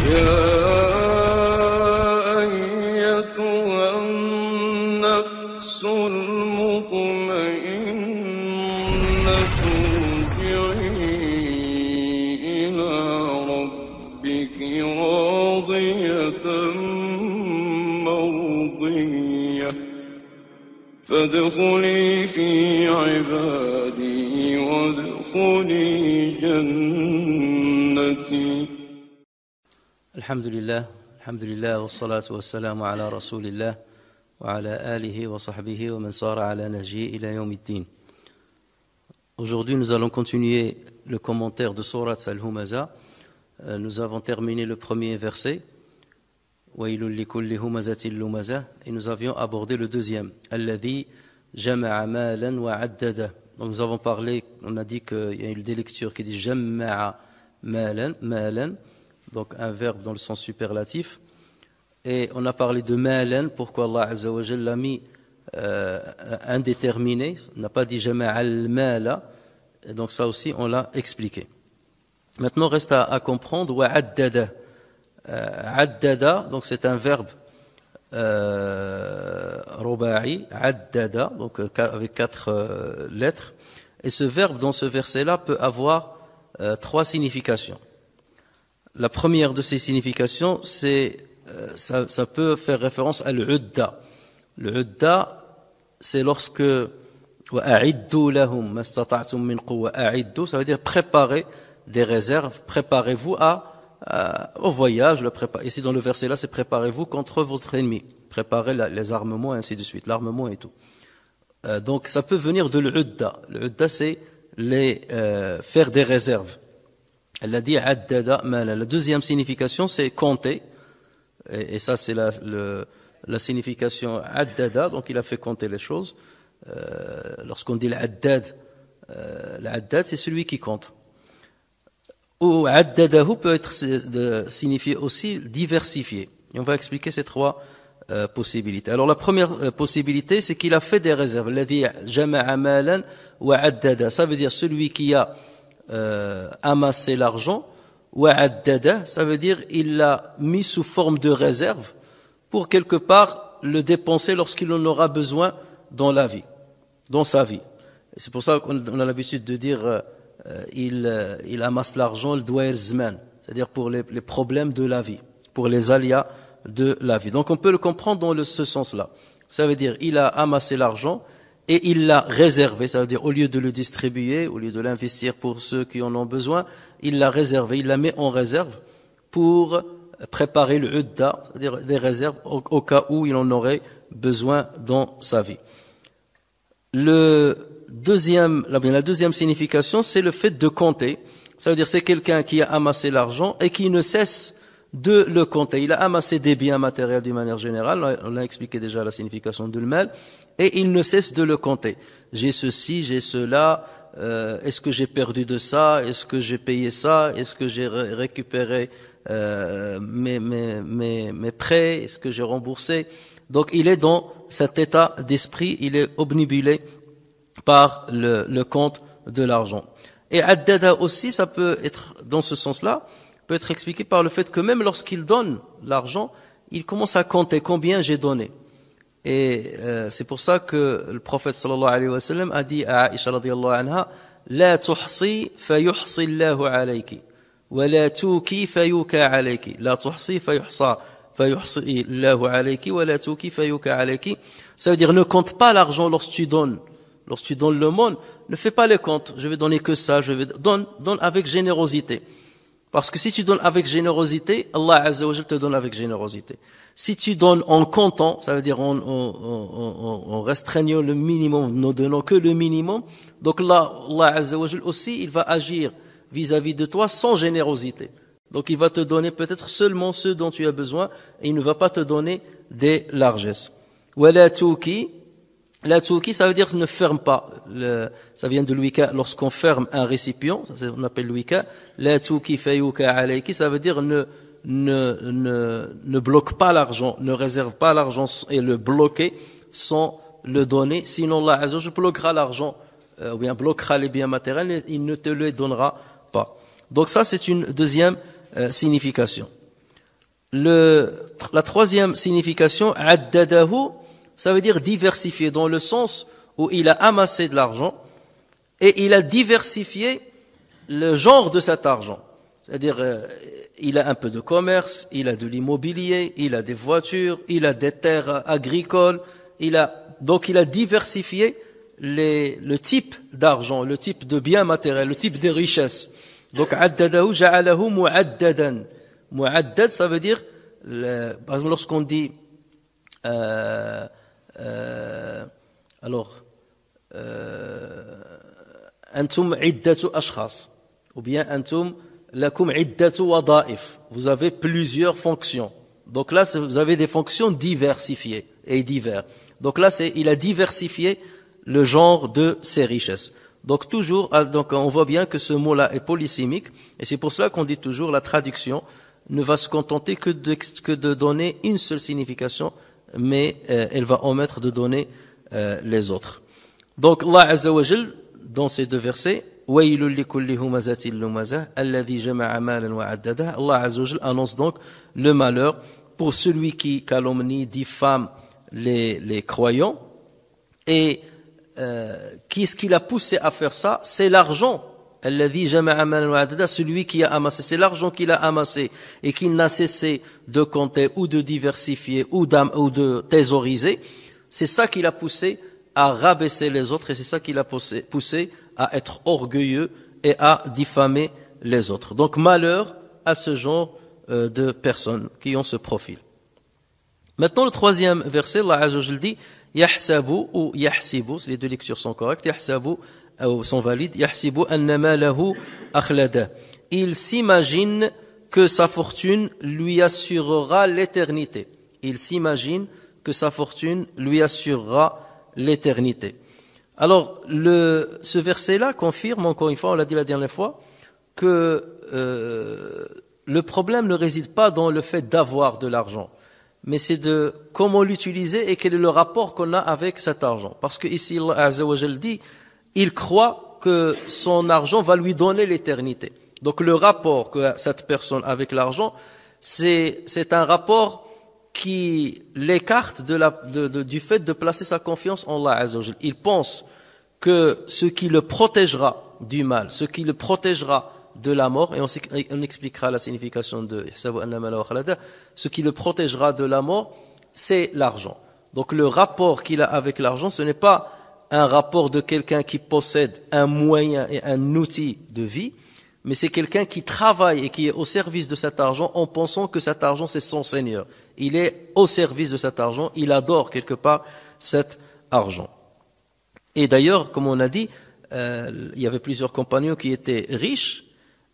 يا أيتها النفس المطمئنة ارجعي إلى ربك راضية مرضية فادخلي في عبادي وادخلي جنتي. الحمد لله والصلاة والسلام على رسول الله وعلى آله وصحبه ومن صار على نهجه إلى يوم الدين. Aujourd'hui, nous allons continuer le commentaire de Surat Al-Humaza. Nous avons terminé le premier verset, وَيْلٌ لِكُلِّ هُمَزَةٍ لُمَزَةٍ, et nous avions abordé le deuxième, الَّذِي جَمَعَ مَالًا وَعَدَّدَهُ. Donc nous avons parlé, on a dit qu'il y a eu des lectures qui disent جَمَّعَ مَالًا, donc un verbe dans le sens superlatif. Et on a parlé de مَالًا, pourquoi Allah Azza wa Jalla l'a mis indéterminé, on n'a pas dit جَمَعَ الْمَالَ, et donc ça aussi on l'a expliqué. Maintenant reste à comprendre وَعَدَّدَهُ. عدد, donc c'est un verbe ruba'i, addada, donc avec 4 lettres. Et ce verbe dans ce verset-là peut avoir 3 significations. La première de ces significations, c'est ça peut faire référence à l'udda. L'udda, c'est lorsque wa'a'iddu lahum mastata'tum min quwwa, a'iddu, ça veut dire préparer des réserves, préparez-vous au voyage, ici dans le verset là, c'est préparez-vous contre votre ennemi, préparez les armements et ainsi de suite, l'armement et tout. Donc ça peut venir de l'udda. L'udda, c'est faire des réserves. Elle a dit addada mala. La deuxième signification, c'est compter, et ça c'est la signification addada, donc il a fait compter les choses. Lorsqu'on dit l'addad, c'est celui qui compte. Ou addadahu peut être signifié aussi diversifié. Et on va expliquer ces 3 possibilités. Alors la première possibilité, c'est qu'il a fait des réserves. Alladhi jama'a malan wa addada. Ça veut dire celui qui a amassé l'argent. Wa addada, ça veut dire il l'a mis sous forme de réserve pour quelque part le dépenser lorsqu'il en aura besoin dans la vie, dans sa vie. Et c'est pour ça qu'on a l'habitude de dire il amasse l'argent, le douair zman, c'est-à-dire pour les problèmes de la vie, pour les aléas de la vie. Donc on peut le comprendre dans ce sens-là. Ça veut dire il a amassé l'argent et il l'a réservé, ça veut dire au lieu de le distribuer, au lieu de l'investir pour ceux qui en ont besoin, il l'a réservé, il la met en réserve pour préparer le udda, c'est-à-dire des réserves au cas où il en aurait besoin dans sa vie. La deuxième signification, c'est le fait de compter. Ça veut dire c'est quelqu'un qui a amassé l'argent et qui ne cesse de le compter. Il a amassé des biens matériels d'une manière générale, on a expliqué déjà la signification de le mal, et il ne cesse de le compter. J'ai ceci, j'ai cela, est-ce que j'ai perdu de ça, est-ce que j'ai payé ça, est-ce que j'ai récupéré mes prêts, est-ce que j'ai remboursé. Donc il est dans cet état d'esprit, il est obnubilé par le compte de l'argent. Et addada aussi, ça peut être dans ce sens-là, peut être expliqué par le fait que même lorsqu'il donne l'argent, il commence à compter combien j'ai donné. Et c'est pour ça que le prophète sallallahu alayhi wa sallam a dit à Aïcha radiyallahu anha, la tuhsi fayuhsi Allahu alayki wa la tuki fayuka alayki, la tuhsi fayuhsi Allahu alayki wa la tuki fayuka alayki. Ça veut dire ne compte pas l'argent lorsque tu donnes le monde, ne fais pas les comptes, je vais donner que ça, donne avec générosité. Parce que si tu donnes avec générosité, Allah Azza wa Jalla te donne avec générosité. Si tu donnes en comptant, ça veut dire en restreignant le minimum, ne donnant que le minimum, donc là, Allah Azza wa Jalla aussi, il va agir vis-à-vis de toi sans générosité. Donc il va te donner peut-être seulement ce dont tu as besoin et il ne va pas te donner des largesses. Wala tuki, la tuki, ça veut dire ne ferme pas. Ça vient de l'wika, lorsqu'on ferme un récipient, on appelle l'wika. La tuki fayuka alayki, ça veut dire ne bloque pas l'argent, ne réserve pas l'argent et le bloquer sans le donner. Sinon, Allah Azza wa Jalla bloquera l'argent, ou bien bloquera les biens matériels et il ne te le donnera pas. Donc ça, c'est une deuxième signification. La troisième signification, addadahu, ça veut dire diversifier, dans le sens où il a amassé de l'argent et il a diversifié le genre de cet argent. C'est-à-dire, il a un peu de commerce, il a de l'immobilier, il a des voitures, il a des terres agricoles, donc il a diversifié le type d'argent, le type de biens matériels, le type de richesses. Donc, addadahu ja'alahu mu'addadan. Mu'addad, ça veut dire, par exemple, lorsqu'on dit, antum iddatu ashkhas, ou bien antum lakum iddatu wada'if. Vous avez plusieurs fonctions. Donc là, vous avez des fonctions diversifiées et divers. Donc là, il a diversifié le genre de ces richesses. Donc toujours, donc on voit bien que ce mot-là est polysémique, et c'est pour cela qu'on dit toujours la traduction ne va se contenter que de donner une seule signification, mais elle va omettre de donner les autres. Donc Allah Azza wa Jal, dans ces deux versets, وَيْلٌ لِكُلِّ هُمَزَةٍ لُمَزَةٍ الَّذِي جَمَعَ مَالًا وَعَدَّدَهُ. Allah Azza wa Jal annonce donc le malheur pour celui qui calomnie, diffame les croyants. Et ce qui l'a poussé à faire ça, c'est l'argent. الَّذِي جَمَعَ مَالًا وَعَدَّدَهُ, celui qui a amassé, c'est l'argent qu'il a amassé et qu'il n'a cessé de compter ou de diversifier ou de thésauriser. C'est ça qui l'a poussé à rabaisser les autres, et c'est ça qui l'a poussé à être orgueilleux et à diffamer les autres. Donc malheur à ce genre de personnes qui ont ce profil. Maintenant le troisième verset, Allah Azza wa Jalla dit yahsabu ou yahsibu, les deux lectures sont correctes, yahsabu sont valides, yahsibu annama lahu akhlada. Il s'imagine que sa fortune lui assurera l'éternité. Il s'imagine que sa fortune lui assurera l'éternité. Alors, ce verset-là confirme, encore une fois, on l'a dit la dernière fois, que le problème ne réside pas dans le fait d'avoir de l'argent, mais c'est de comment l'utiliser et quel est le rapport qu'on a avec cet argent. Parce que ici, Allah Azza wa Jal dit, il croit que son argent va lui donner l'éternité. Donc le rapport que cette personne avec l'argent, c'est un rapport qui l'écarte du fait de placer sa confiance en Allah Azza wa Jal. Il pense que ce qui le protégera du mal, ce qui le protégera de la mort, et on expliquera la signification de ce qui le protégera de la mort, c'est l'argent. Donc le rapport qu'il a avec l'argent, ce n'est pas un rapport de quelqu'un qui possède un moyen et un outil de vie, mais c'est quelqu'un qui travaille et qui est au service de cet argent en pensant que cet argent c'est son Seigneur. Il est au service de cet argent, il adore quelque part cet argent. Et d'ailleurs, comme on a dit, il y avait plusieurs compagnons qui étaient riches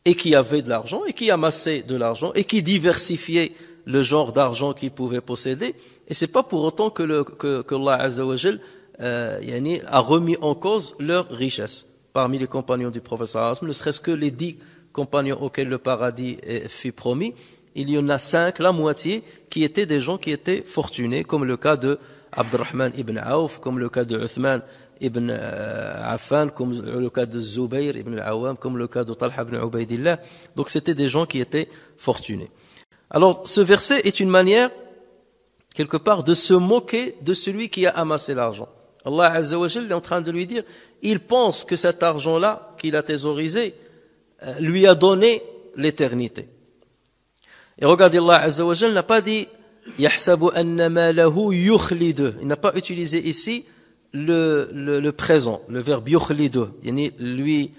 et qui avaient de l'argent et qui amassaient de l'argent et qui diversifiaient le genre d'argent qu'ils pouvaient posséder. Et c'est pas pour autant que Allah Azza wa Jal a remis en cause leur richesse. Parmi les compagnons du prophète sallallahu alayhi wa sallam, ne serait-ce que les 10 compagnons auxquels le paradis fut promis, il y en a 5, la moitié, qui étaient des gens qui étaient fortunés, comme le cas de Abdurrahman ibn Auf, comme le cas de Uthman ibn Affan, comme le cas de Zubayr ibn al-Awwam, comme le cas de Talha ibn Ubaydillah. Donc c'était des gens qui étaient fortunés. Alors ce verset est une manière, quelque part, de se moquer de celui qui a amassé l'argent. Allah Azza wa Jalla est en train de lui dire, il pense que cet argent-là qu'il a thésaurisé lui a donné l'éternité. Et regardez, Allah Azza wa Jalla n'a pas dit yahsabu anna malahu yukhlidu. Il n'a pas utilisé ici le présent, le verbe yukhlidu. Lui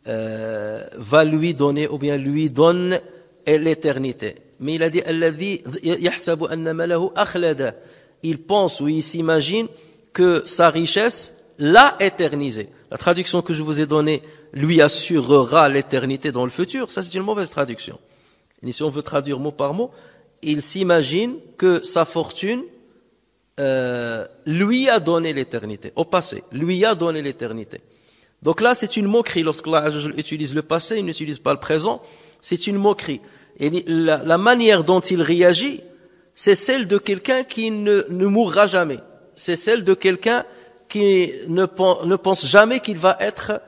va lui donner ou bien lui donne l'éternité. Mais il a dit alladhi yahsabu anna malahu akhlada. Il pense ou il s'imagine que sa richesse l'a éternisé. La traduction que je vous ai donnée lui assurera l'éternité dans le futur, ça c'est une mauvaise traduction. Et si on veut traduire mot par mot, il s'imagine que sa fortune lui a donné l'éternité, au passé, lui a donné l'éternité. Donc là c'est une moquerie, lorsqu'Allah utilise le passé, il n'utilise pas le présent, c'est une moquerie. Et la manière dont il réagit, c'est celle de quelqu'un qui ne mourra jamais. C'est celle de quelqu'un qui ne pense jamais qu'il va être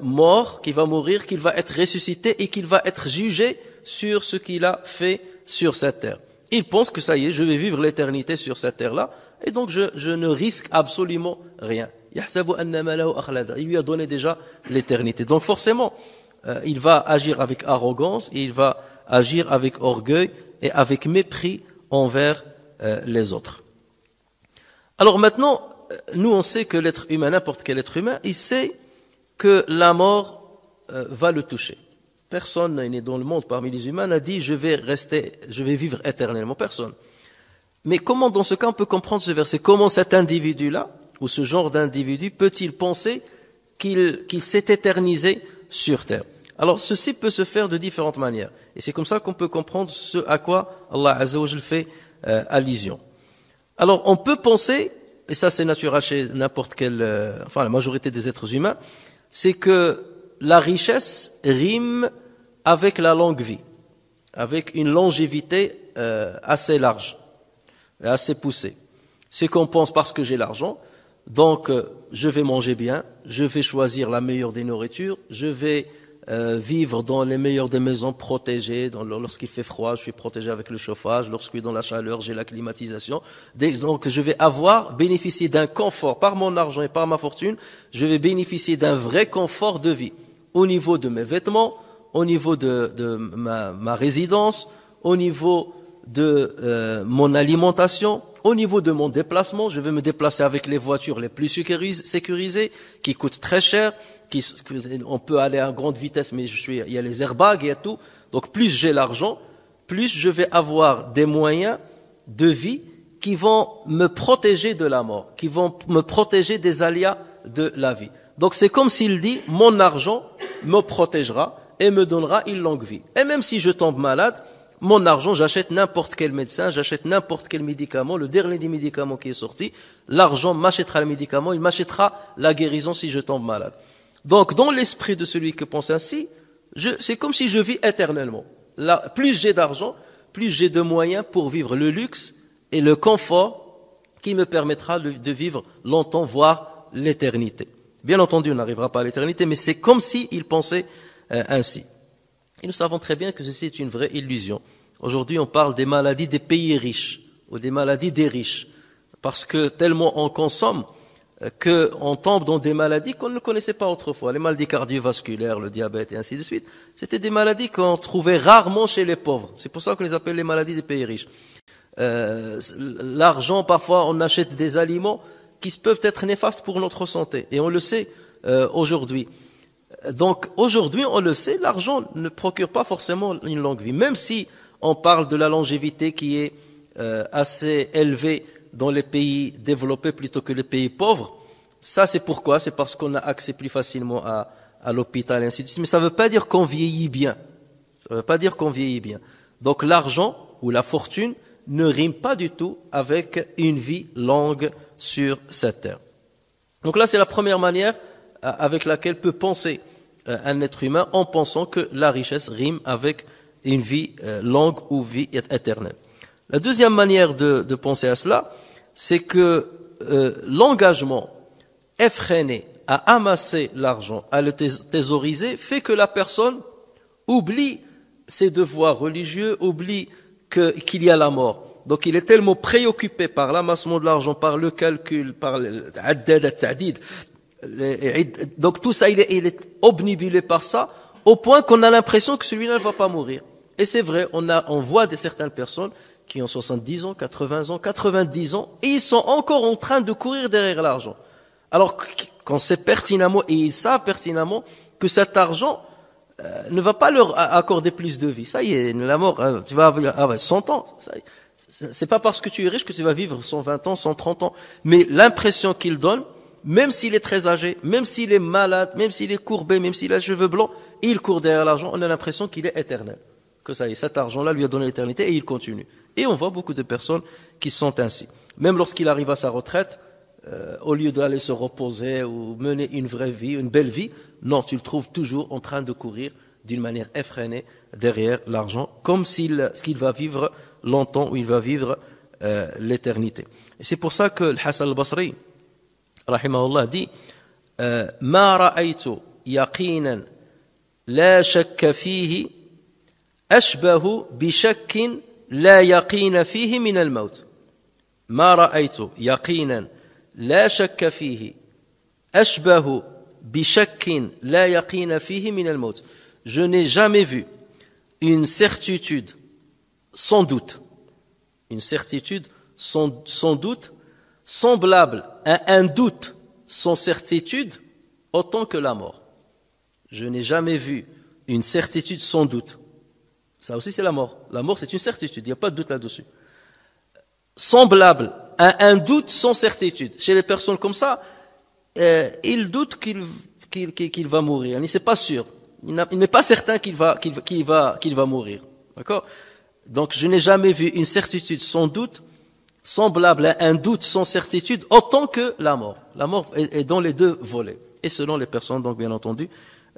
mort, qu'il va mourir, qu'il va être ressuscité et qu'il va être jugé sur ce qu'il a fait sur cette terre. Il pense que ça y est, je vais vivre l'éternité sur cette terre-là, et donc je ne risque absolument rien. Il lui a donné déjà l'éternité. Donc forcément, il va agir avec arrogance, et il va agir avec orgueil et avec mépris envers les autres. Alors maintenant, nous on sait que l'être humain, n'importe quel être humain, il sait que la mort va le toucher. Personne né dans le monde parmi les humains n'a dit je vais vivre éternellement. Personne. Mais comment dans ce cas on peut comprendre ce verset? Comment cet individu-là, ou ce genre d'individu, peut-il penser qu'il s'est éternisé sur terre? Alors ceci peut se faire de différentes manières. Et c'est comme ça qu'on peut comprendre ce à quoi Allah Azza wa Jal fait allusion. Alors on peut penser, et ça c'est naturel chez n'importe quel, la majorité des êtres humains, c'est que la richesse rime avec la longue vie, avec une longévité assez large, assez poussée. C'est qu'on pense parce que j'ai l'argent, donc je vais manger bien, je vais choisir la meilleure des nourritures, je vais vivre dans les meilleures des maisons protégées, lorsqu'il fait froid, je suis protégé avec le chauffage, lorsqu'il est dans la chaleur, j'ai la climatisation. Donc je vais bénéficier d'un confort par mon argent et par ma fortune, je vais bénéficier d'un vrai confort de vie au niveau de mes vêtements, au niveau de ma résidence, au niveau de mon alimentation, au niveau de mon déplacement. Je vais me déplacer avec les voitures les plus sécurisées, qui coûtent très cher, on peut aller à grande vitesse, mais il y a les airbags, il y a tout. Donc plus j'ai l'argent, plus je vais avoir des moyens de vie qui vont me protéger de la mort, qui vont me protéger des aléas de la vie. Donc c'est comme s'il dit, mon argent me protégera et me donnera une longue vie. Et même si je tombe malade, mon argent, j'achète n'importe quel médecin, j'achète n'importe quel médicament, le dernier des médicaments qui est sorti, l'argent m'achètera le médicament, il m'achètera la guérison si je tombe malade. Donc dans l'esprit de celui qui pense ainsi, c'est comme si je vis éternellement. Là, plus j'ai d'argent, plus j'ai de moyens pour vivre le luxe et le confort qui me permettra de vivre longtemps, voire l'éternité. Bien entendu, on n'arrivera pas à l'éternité, mais c'est comme s'il pensait ainsi. Et nous savons très bien que ceci est une vraie illusion. Aujourd'hui, on parle des maladies des pays riches, ou des maladies des riches, parce que tellement on consomme qu'on tombe dans des maladies qu'on ne connaissait pas autrefois. Les maladies cardiovasculaires, le diabète et ainsi de suite, c'était des maladies qu'on trouvait rarement chez les pauvres. C'est pour ça qu'on les appelle les maladies des pays riches. L'argent, parfois, on achète des aliments qui peuvent être néfastes pour notre santé. Et on le sait aujourd'hui. Donc aujourd'hui, on le sait, l'argent ne procure pas forcément une longue vie. Même si on parle de la longévité qui est assez élevée dans les pays développés plutôt que les pays pauvres, ça c'est pourquoi? C'est parce qu'on a accès plus facilement à l'hôpital et ainsi de suite. Mais ça ne veut pas dire qu'on vieillit bien. Ça ne veut pas dire qu'on vieillit bien. Donc l'argent ou la fortune ne rime pas du tout avec une vie longue sur cette terre. Donc là, c'est la première manière avec laquelle peut penser un être humain en pensant que la richesse rime avec une vie longue ou vie éternelle. La deuxième manière de penser à cela, c'est que l'engagement effréné à amasser l'argent, à le thésauriser, fait que la personne oublie ses devoirs religieux, oublie qu'il y a la mort. Donc il est tellement préoccupé par l'amassement de l'argent, par le calcul, par le ta'did. Donc tout ça, il est obnubilé par ça, au point qu'on a l'impression que celui-là ne va pas mourir. Et c'est vrai, on voit certaines personnes qui ont 70 ans, 80 ans, 90 ans, et ils sont encore en train de courir derrière l'argent. Alors qu'on sait pertinemment, et ils savent pertinemment, que cet argent ne va pas leur accorder plus de vie. Ça y est, la mort, tu vas avoir 100 ans. C'est pas parce que tu es riche que tu vas vivre 120 ans, 130 ans. Mais l'impression qu'il donne, même s'il est très âgé, même s'il est malade, même s'il est courbé, même s'il a les cheveux blancs, il court derrière l'argent, on a l'impression qu'il est éternel. Que ça y est, cet argent-là lui a donné l'éternité et il continue. Et on voit beaucoup de personnes qui sont ainsi. Même lorsqu'il arrive à sa retraite, au lieu d'aller se reposer ou mener une vraie vie, une belle vie, non, tu le trouves toujours en train de courir d'une manière effrénée derrière l'argent, comme qu'il va vivre longtemps ou il va vivre l'éternité. Et c'est pour ça que le Hassan al-Basri, rahimahullah, dit ما رأيت يقينا لا شك فيه أشبه بشك لا يقين فيه من الموت ما رأيت يقينا لا شك فيه أشبه بشك لا يقين فيه من الموت. Je n'ai jamais vu une certitude sans doute, une certitude sans doute, semblable à un doute sans certitude, autant que la mort. Je n'ai jamais vu une certitude sans doute. Ça aussi c'est la mort. La mort c'est une certitude, il n'y a pas de doute là-dessus. Semblable à un doute sans certitude. Chez les personnes comme ça, il doute qu'il va mourir. Il n'est pas sûr. Il n'est pas certain qu'il va mourir. D'accord? Donc, je n'ai jamais vu une certitude sans doute, semblable à un doute sans certitude, autant que la mort. La mort est dans les deux volets. Et selon les personnes, donc, bien entendu,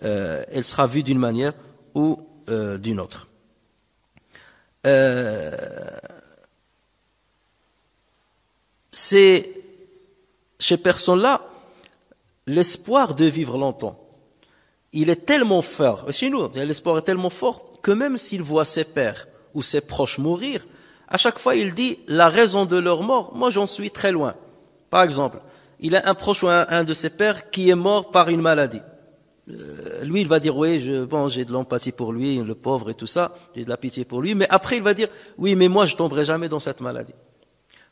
elle sera vue d'une manière ou d'une autre. C'est, chez personnes-là, l'espoir de vivre longtemps, il est tellement fort, chez nous, l'espoir est tellement fort, que même s'il voit ses pères ou ses proches mourir, à chaque fois il dit la raison de leur mort, moi j'en suis très loin. Par exemple, il a un proche ou un de ses pères qui est mort par une maladie. Lui il va dire oui, j'ai de l'empathie pour lui, le pauvre et tout ça, j'ai de la pitié pour lui, mais après il va dire oui mais moi je tomberai jamais dans cette maladie.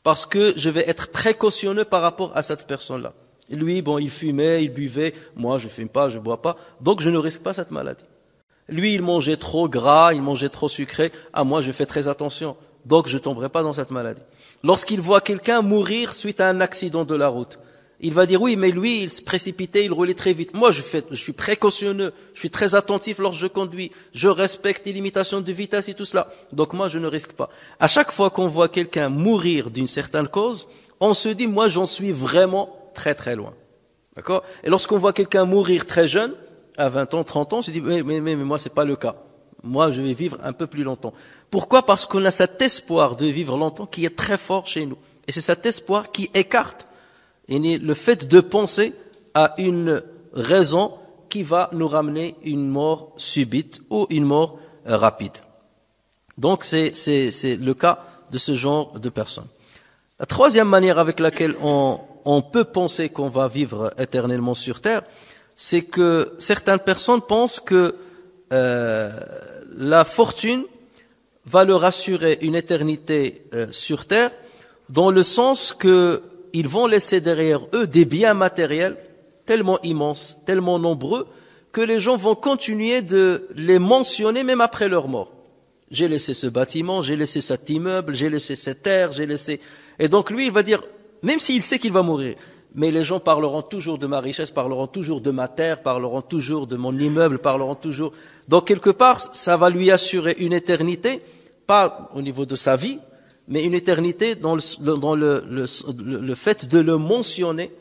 Parce que je vais être précautionneux par rapport à cette personne-là. Lui, il fumait, il buvait, moi je fume pas, je bois pas, donc je ne risque pas cette maladie. Lui, il mangeait trop gras, il mangeait trop sucré, moi je fais très attention, donc je tomberai pas dans cette maladie. Lorsqu'il voit quelqu'un mourir suite à un accident de la route, il va dire oui, mais lui, il se précipitait, il roulait très vite. Moi, je suis précautionneux, je suis très attentif lorsque je conduis, je respecte les limitations de vitesse et tout cela. Donc moi, je ne risque pas. À chaque fois qu'on voit quelqu'un mourir d'une certaine cause, on se dit, moi, j'en suis vraiment très très loin. D'accord? Et lorsqu'on voit quelqu'un mourir très jeune, à 20 ans, 30 ans, on se dit, mais moi, c'est pas le cas. Moi, je vais vivre un peu plus longtemps. Pourquoi? Parce qu'on a cet espoir de vivre longtemps qui est très fort chez nous. Et c'est cet espoir qui écarte le fait de penser à une raison qui va nous ramener une mort subite ou une mort rapide. Donc c'est le cas de ce genre de personnes. La troisième manière avec laquelle on peut penser qu'on va vivre éternellement sur terre, c'est que certaines personnes pensent que la fortune va leur assurer une éternité sur terre, dans le sens que ils vont laisser derrière eux des biens matériels tellement immenses, tellement nombreux, que les gens vont continuer de les mentionner même après leur mort. J'ai laissé ce bâtiment, j'ai laissé cet immeuble, j'ai laissé cette terre, j'ai laissé... Et donc lui, il va dire, même s'il sait qu'il va mourir, mais les gens parleront toujours de ma richesse, parleront toujours de ma terre, parleront toujours de mon immeuble, parleront toujours... Donc quelque part, ça va lui assurer une éternité, pas au niveau de sa vie, mais une éternité dans le fait de le mentionner.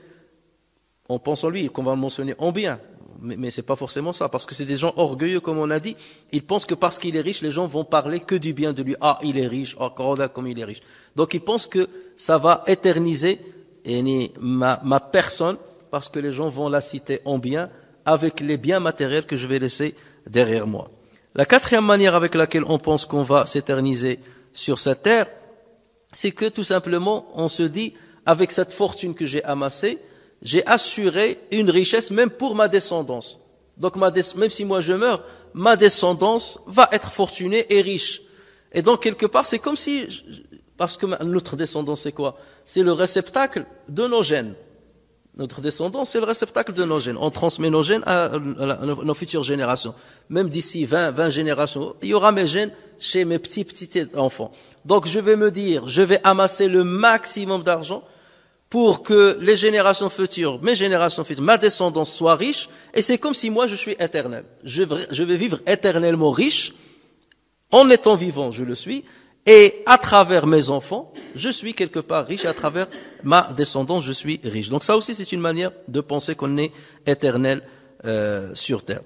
On pense en lui qu'on va le mentionner en bien, mais c'est pas forcément ça, parce que c'est des gens orgueilleux, comme on a dit. Ils pensent que parce qu'il est riche, les gens vont parler que du bien de lui. Ah, il est riche, oh, regarde comme il est riche. Donc ils pensent que ça va éterniser ma personne, parce que les gens vont la citer en bien, avec les biens matériels que je vais laisser derrière moi. La quatrième manière avec laquelle on pense qu'on va s'éterniser sur cette terre, c'est que tout simplement, on se dit, avec cette fortune que j'ai amassée, j'ai assuré une richesse même pour ma descendance. Donc même si moi je meurs, ma descendance va être fortunée et riche. Et donc quelque part, c'est comme si, parce que notre descendance c'est quoi? C'est le réceptacle de nos gènes. Notre descendance, c'est le réceptacle de nos gènes. On transmet nos gènes à nos futures générations. Même d'ici 20 générations, il y aura mes gènes chez mes petits enfants. Donc je vais me dire, je vais amasser le maximum d'argent pour que les générations futures, mes générations futures, ma descendance soit riche. Et c'est comme si moi je suis éternel. Je vais vivre éternellement riche. En étant vivant, je le suis. Et à travers mes enfants, je suis quelque part riche. Et à travers ma descendance, je suis riche. Donc ça aussi, c'est une manière de penser qu'on est éternel sur terre.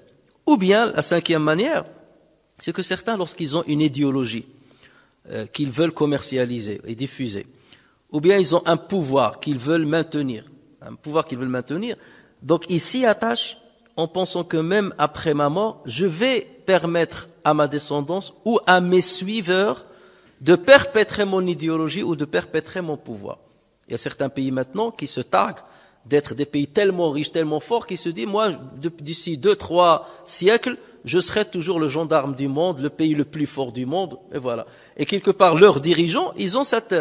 Ou bien, la cinquième manière, c'est que certains, lorsqu'ils ont une idéologie qu'ils veulent commercialiser et diffuser, ou bien ils ont un pouvoir qu'ils veulent maintenir, donc ils s'y attachent en pensant que même après ma mort, je vais permettre à ma descendance ou à mes suiveurs de perpétrer mon idéologie ou de perpétrer mon pouvoir. Il y a certains pays maintenant qui se targuent d'être des pays tellement riches, tellement forts, qui se disent, moi, d'ici 2-3 siècles, je serai toujours le gendarme du monde, le pays le plus fort du monde, et voilà. Et quelque part, leurs dirigeants, ils ont cette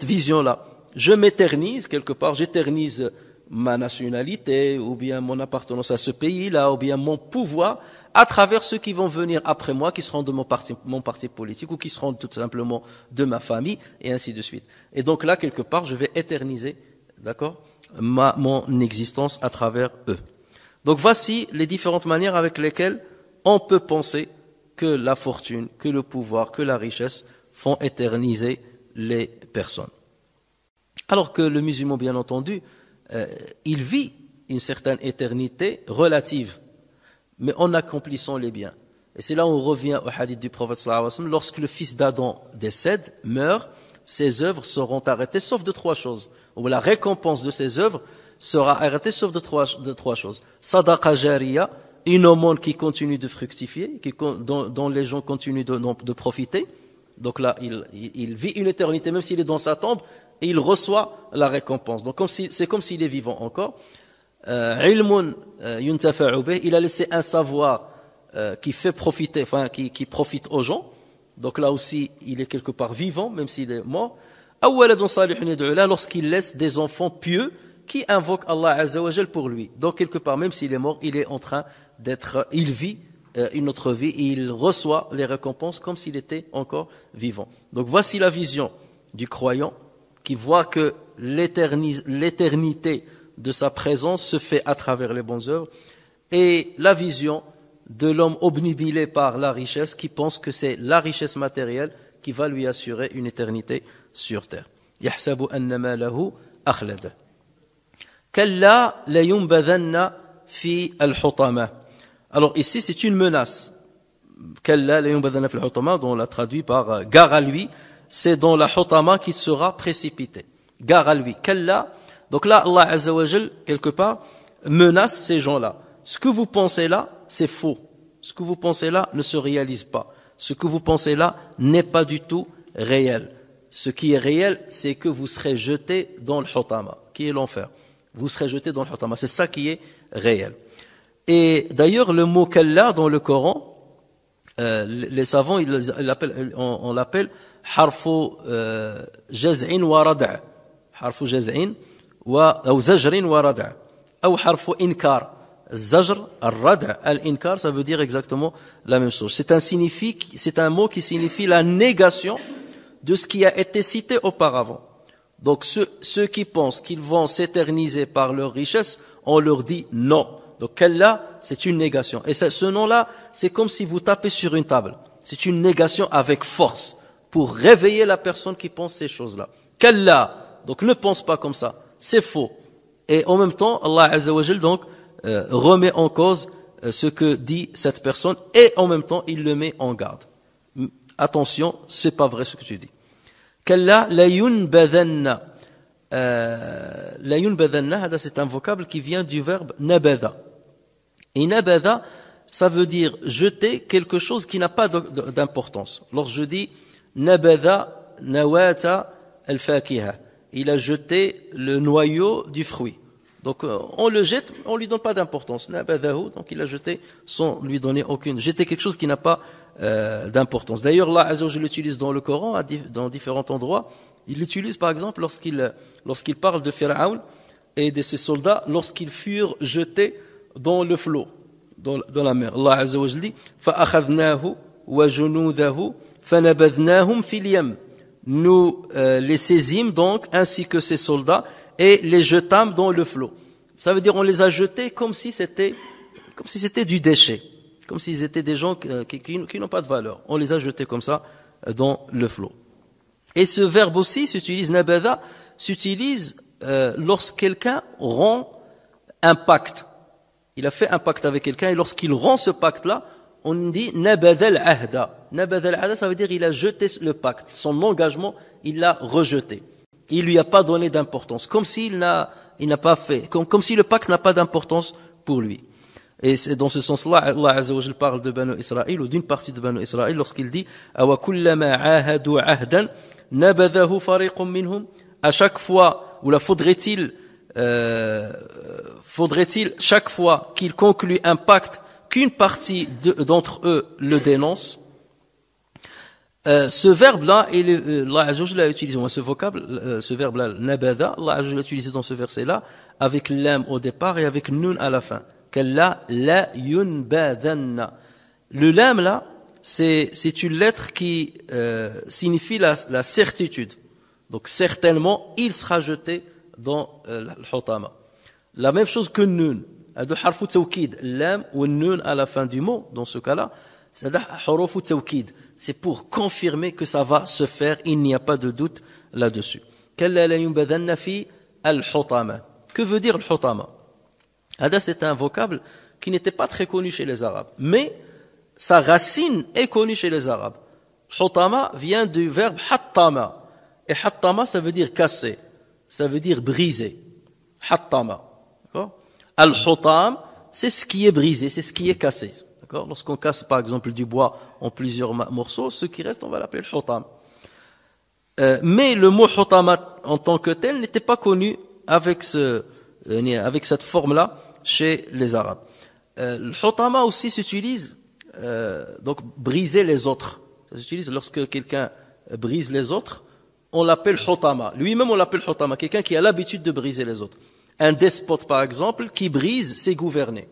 vision-là. Je m'éternise, quelque part, j'éternise ma nationalité, ou bien mon appartenance à ce pays-là, ou bien mon pouvoir, à travers ceux qui vont venir après moi, qui seront de mon parti politique, ou qui seront tout simplement de ma famille, et ainsi de suite. Et donc là, quelque part, je vais éterniser, d'accord, mon existence à travers eux. Donc voici les différentes manières avec lesquelles on peut penser que la fortune, que le pouvoir, que la richesse font éterniser les personnes. Alors que le musulman, bien entendu, il vit une certaine éternité relative, mais en accomplissant les biens. Et c'est là où on revient au hadith du prophète sallallahu alayhi wa sallam, lorsque le fils d'Adam décède, meurt, ses œuvres seront arrêtées sauf de 3 choses. Ou la récompense de ses œuvres sera arrêtée sauf de trois choses. Sadaqa jariya, une aumône qui continue de fructifier, dont les gens continuent de profiter. Donc là, il vit une éternité, même s'il est dans sa tombe, et il reçoit la récompense. Donc c'est comme s'il est vivant encore. Ilmun yuntafa'u bih, il a laissé un savoir qui fait profiter, enfin qui profite aux gens. Donc là aussi, il est quelque part vivant, même s'il est mort. Lorsqu'il laisse des enfants pieux qui invoquent Allah Azza wa Jal pour lui. Donc quelque part, même s'il est mort, il est en train il vit une autre vie et il reçoit les récompenses comme s'il était encore vivant. Donc voici la vision du croyant qui voit que l'éternité de sa présence se fait à travers les bonnes œuvres, et la vision de l'homme obnubilé par la richesse qui pense que c'est la richesse matérielle qui va lui assurer une éternité sur terre. يحسب أن ماله أخلده كلا لينبذن في الحطمة. Alors ici c'est une menace. كلا لينبذن في الحطمة, dont on l'a traduit par gare à lui, c'est dans la hutama qui sera précipité. Gare à lui. Kalla. Donc là Allah Azza wa Jal quelque part menace ces gens-là. Ce que vous pensez là, c'est faux. Ce que vous pensez là ne se réalise pas. Ce que vous pensez là n'est pas du tout réel. Ce qui est réel, c'est que vous serez jeté dans le hutama, qui est l'enfer. Vous serez jeté dans le hutama. C'est ça qui est réel. Et d'ailleurs, le mot kalla dans le Coran, les savants, on l'appelle harfu jaz'in wa rad'a. Harfu jaz'in ou zajrin wa rad'a. Ou harfu inkar. Zajr, al-rad'a, al-inkar, ça veut dire exactement la même chose. C'est un mot qui signifie la négation de ce qui a été cité auparavant. Donc ceux qui pensent qu'ils vont s'éterniser par leur richesse, on leur dit non. Donc kalla, c'est une négation. Et ce nom-là, c'est comme si vous tapez sur une table. C'est une négation avec force pour réveiller la personne qui pense ces choses-là. Kalla, donc ne pense pas comme ça, c'est faux. Et en même temps, Allah Azza wa Jal donc remet en cause ce que dit cette personne, et en même temps il le met en garde. Attention, c'est pas vrai ce que tu dis. Kalla la yunbadhanna. La yunbadhanna, c'est un vocable qui vient du verbe nabadha. Et nabadha, ça veut dire jeter quelque chose qui n'a pas d'importance. Lorsque je dis nabadha nawata al-fakiha, il a jeté le noyau du fruit. Donc on le jette, on lui donne pas d'importance. Nabadahu, donc il a jeté sans lui donner aucune. Jeter quelque chose qui n'a pas d'importance. D'ailleurs, Allah Azza wa Jalla l'utilise dans le Coran, dans différents endroits. Il l'utilise par exemple lorsqu'il parle de Pharaon et de ses soldats, lorsqu'ils furent jetés dans le flot, dans la mer. Allah Azza wa Jalla dit فَأَخَذْنَاهُ وَجُنُودَهُ فَنَبَذْنَاهُمْ فِي الْيَمِّ. Nous les saisîmes donc ainsi que ses soldats et les jetâmes dans le flot. Ça veut dire on les a jetés comme si c'était du déchet, comme s'ils étaient des gens qui n'ont pas de valeur. On les a jetés comme ça dans le flot. Et ce verbe aussi s'utilise, nabadha, s'utilise lorsque quelqu'un rend un pacte. Il a fait un pacte avec quelqu'un et lorsqu'il rend ce pacte-là, on dit nabadha al-ahda. Nabadha al-ahda, ça veut dire il a jeté le pacte, son engagement, il l'a rejeté. Il lui a pas donné d'importance, comme s'il n'a pas fait, comme si le pacte n'a pas d'importance pour lui. Et c'est dans ce sens-là, Allah Azza wa Jal parle de Banu Israël, ou d'une partie de Banu Israël, lorsqu'il dit « Awa kullama ahadu ahdan, nabadahu fariqum minhum » À chaque fois, ou là faudrait-il chaque fois qu'ils concluent un pacte, qu'une partie d'entre eux le dénonce. Ce verbe-là, Allah Azza wa Jal l'a utilisé, ce vocable, ce verbe-là, nabada, Allah Azza wa Jal l'a utilisé dans ce verset-là, avec l'am au départ et avec nun à la fin. Kalla la yunbadanna. Le lam là, c'est une lettre qui signifie la certitude. Donc certainement, il sera jeté dans l'hutama. La même chose que nun. De harfu tawkid, lam ou nun à la fin du mot, dans ce cas-là, c'est harufu tawkid. C'est pour confirmer que ça va se faire, il n'y a pas de doute là-dessus. Kalla la yunbadanna fi al-hutama. Que veut dire al-hutama? Hada, c'est un vocable qui n'était pas très connu chez les Arabes, mais sa racine est connue chez les Arabes. Hutama vient du verbe hattama. Et hattama, ça veut dire casser, ça veut dire briser. Hattama. Al-hutam, c'est ce qui est brisé, c'est ce qui est cassé. Lorsqu'on casse par exemple du bois en plusieurs morceaux, ce qui reste, on va l'appeler le hutam. Mais le mot hutama en tant que tel n'était pas connu avec cette forme-là chez les Arabes. Le hutama aussi s'utilise, donc briser les autres. Ça s'utilise lorsque quelqu'un brise les autres, on l'appelle hutama. Lui-même on l'appelle hutama, quelqu'un qui a l'habitude de briser les autres. Un despote par exemple qui brise ses gouvernés.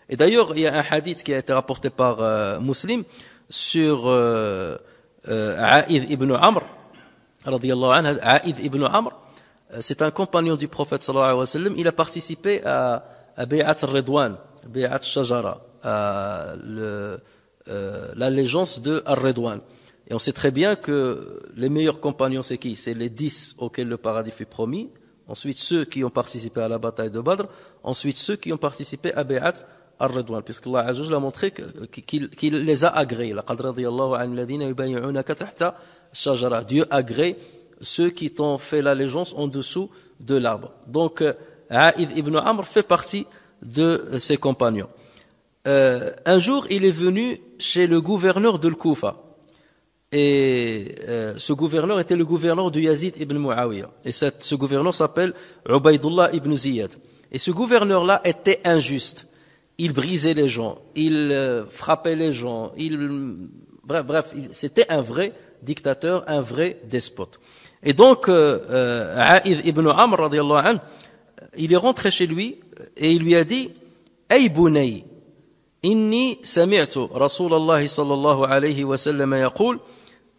Et d'ailleurs il y a un hadith qui a été rapporté par Muslim sur A'idh ibn Amr radiyallahu anhu. A'idh ibn Amr, c'est un compagnon du prophète sallallahu alayhi wa sallam. Il a participé à Bay'at al-Ridwan, Bay'at al-Shajara, l'allégeance de al-Ridwan. Et on sait très bien que les meilleurs compagnons, c'est qui? C'est les 10 auxquels le paradis fut promis. Ensuite, ceux qui ont participé à la bataille de Badr. Ensuite, ceux qui ont participé à Bay'at al-Ridwan. Puisqu'Allah Azza wa Jalla a montré qu'il les a agréés. Laqad radiyallahu anil ladhina yubay'unaka tahta ash-shajara. Dieu agrée ceux qui t'ont fait l'allégeance en dessous de l'arbre. Donc, A'idh ibn Amr fait partie de ses compagnons. Un jour, il est venu chez le gouverneur de Al-Koufa. Et ce gouverneur était le gouverneur de Yazid ibn Muawiyah. Et ce gouverneur s'appelle Ubaydullah ibn Ziyad. Et ce gouverneur-là était injuste. Il brisait les gens, il frappait les gens, bref, c'était un vrai dictateur, un vrai despote. Et donc, A'idh ibn Amr, radiyallahu anhu, il est rentré chez lui et il lui a dit « Ay bunay, inni sami'tu Rasulallah sallallahu alayhi wa sallam yaqul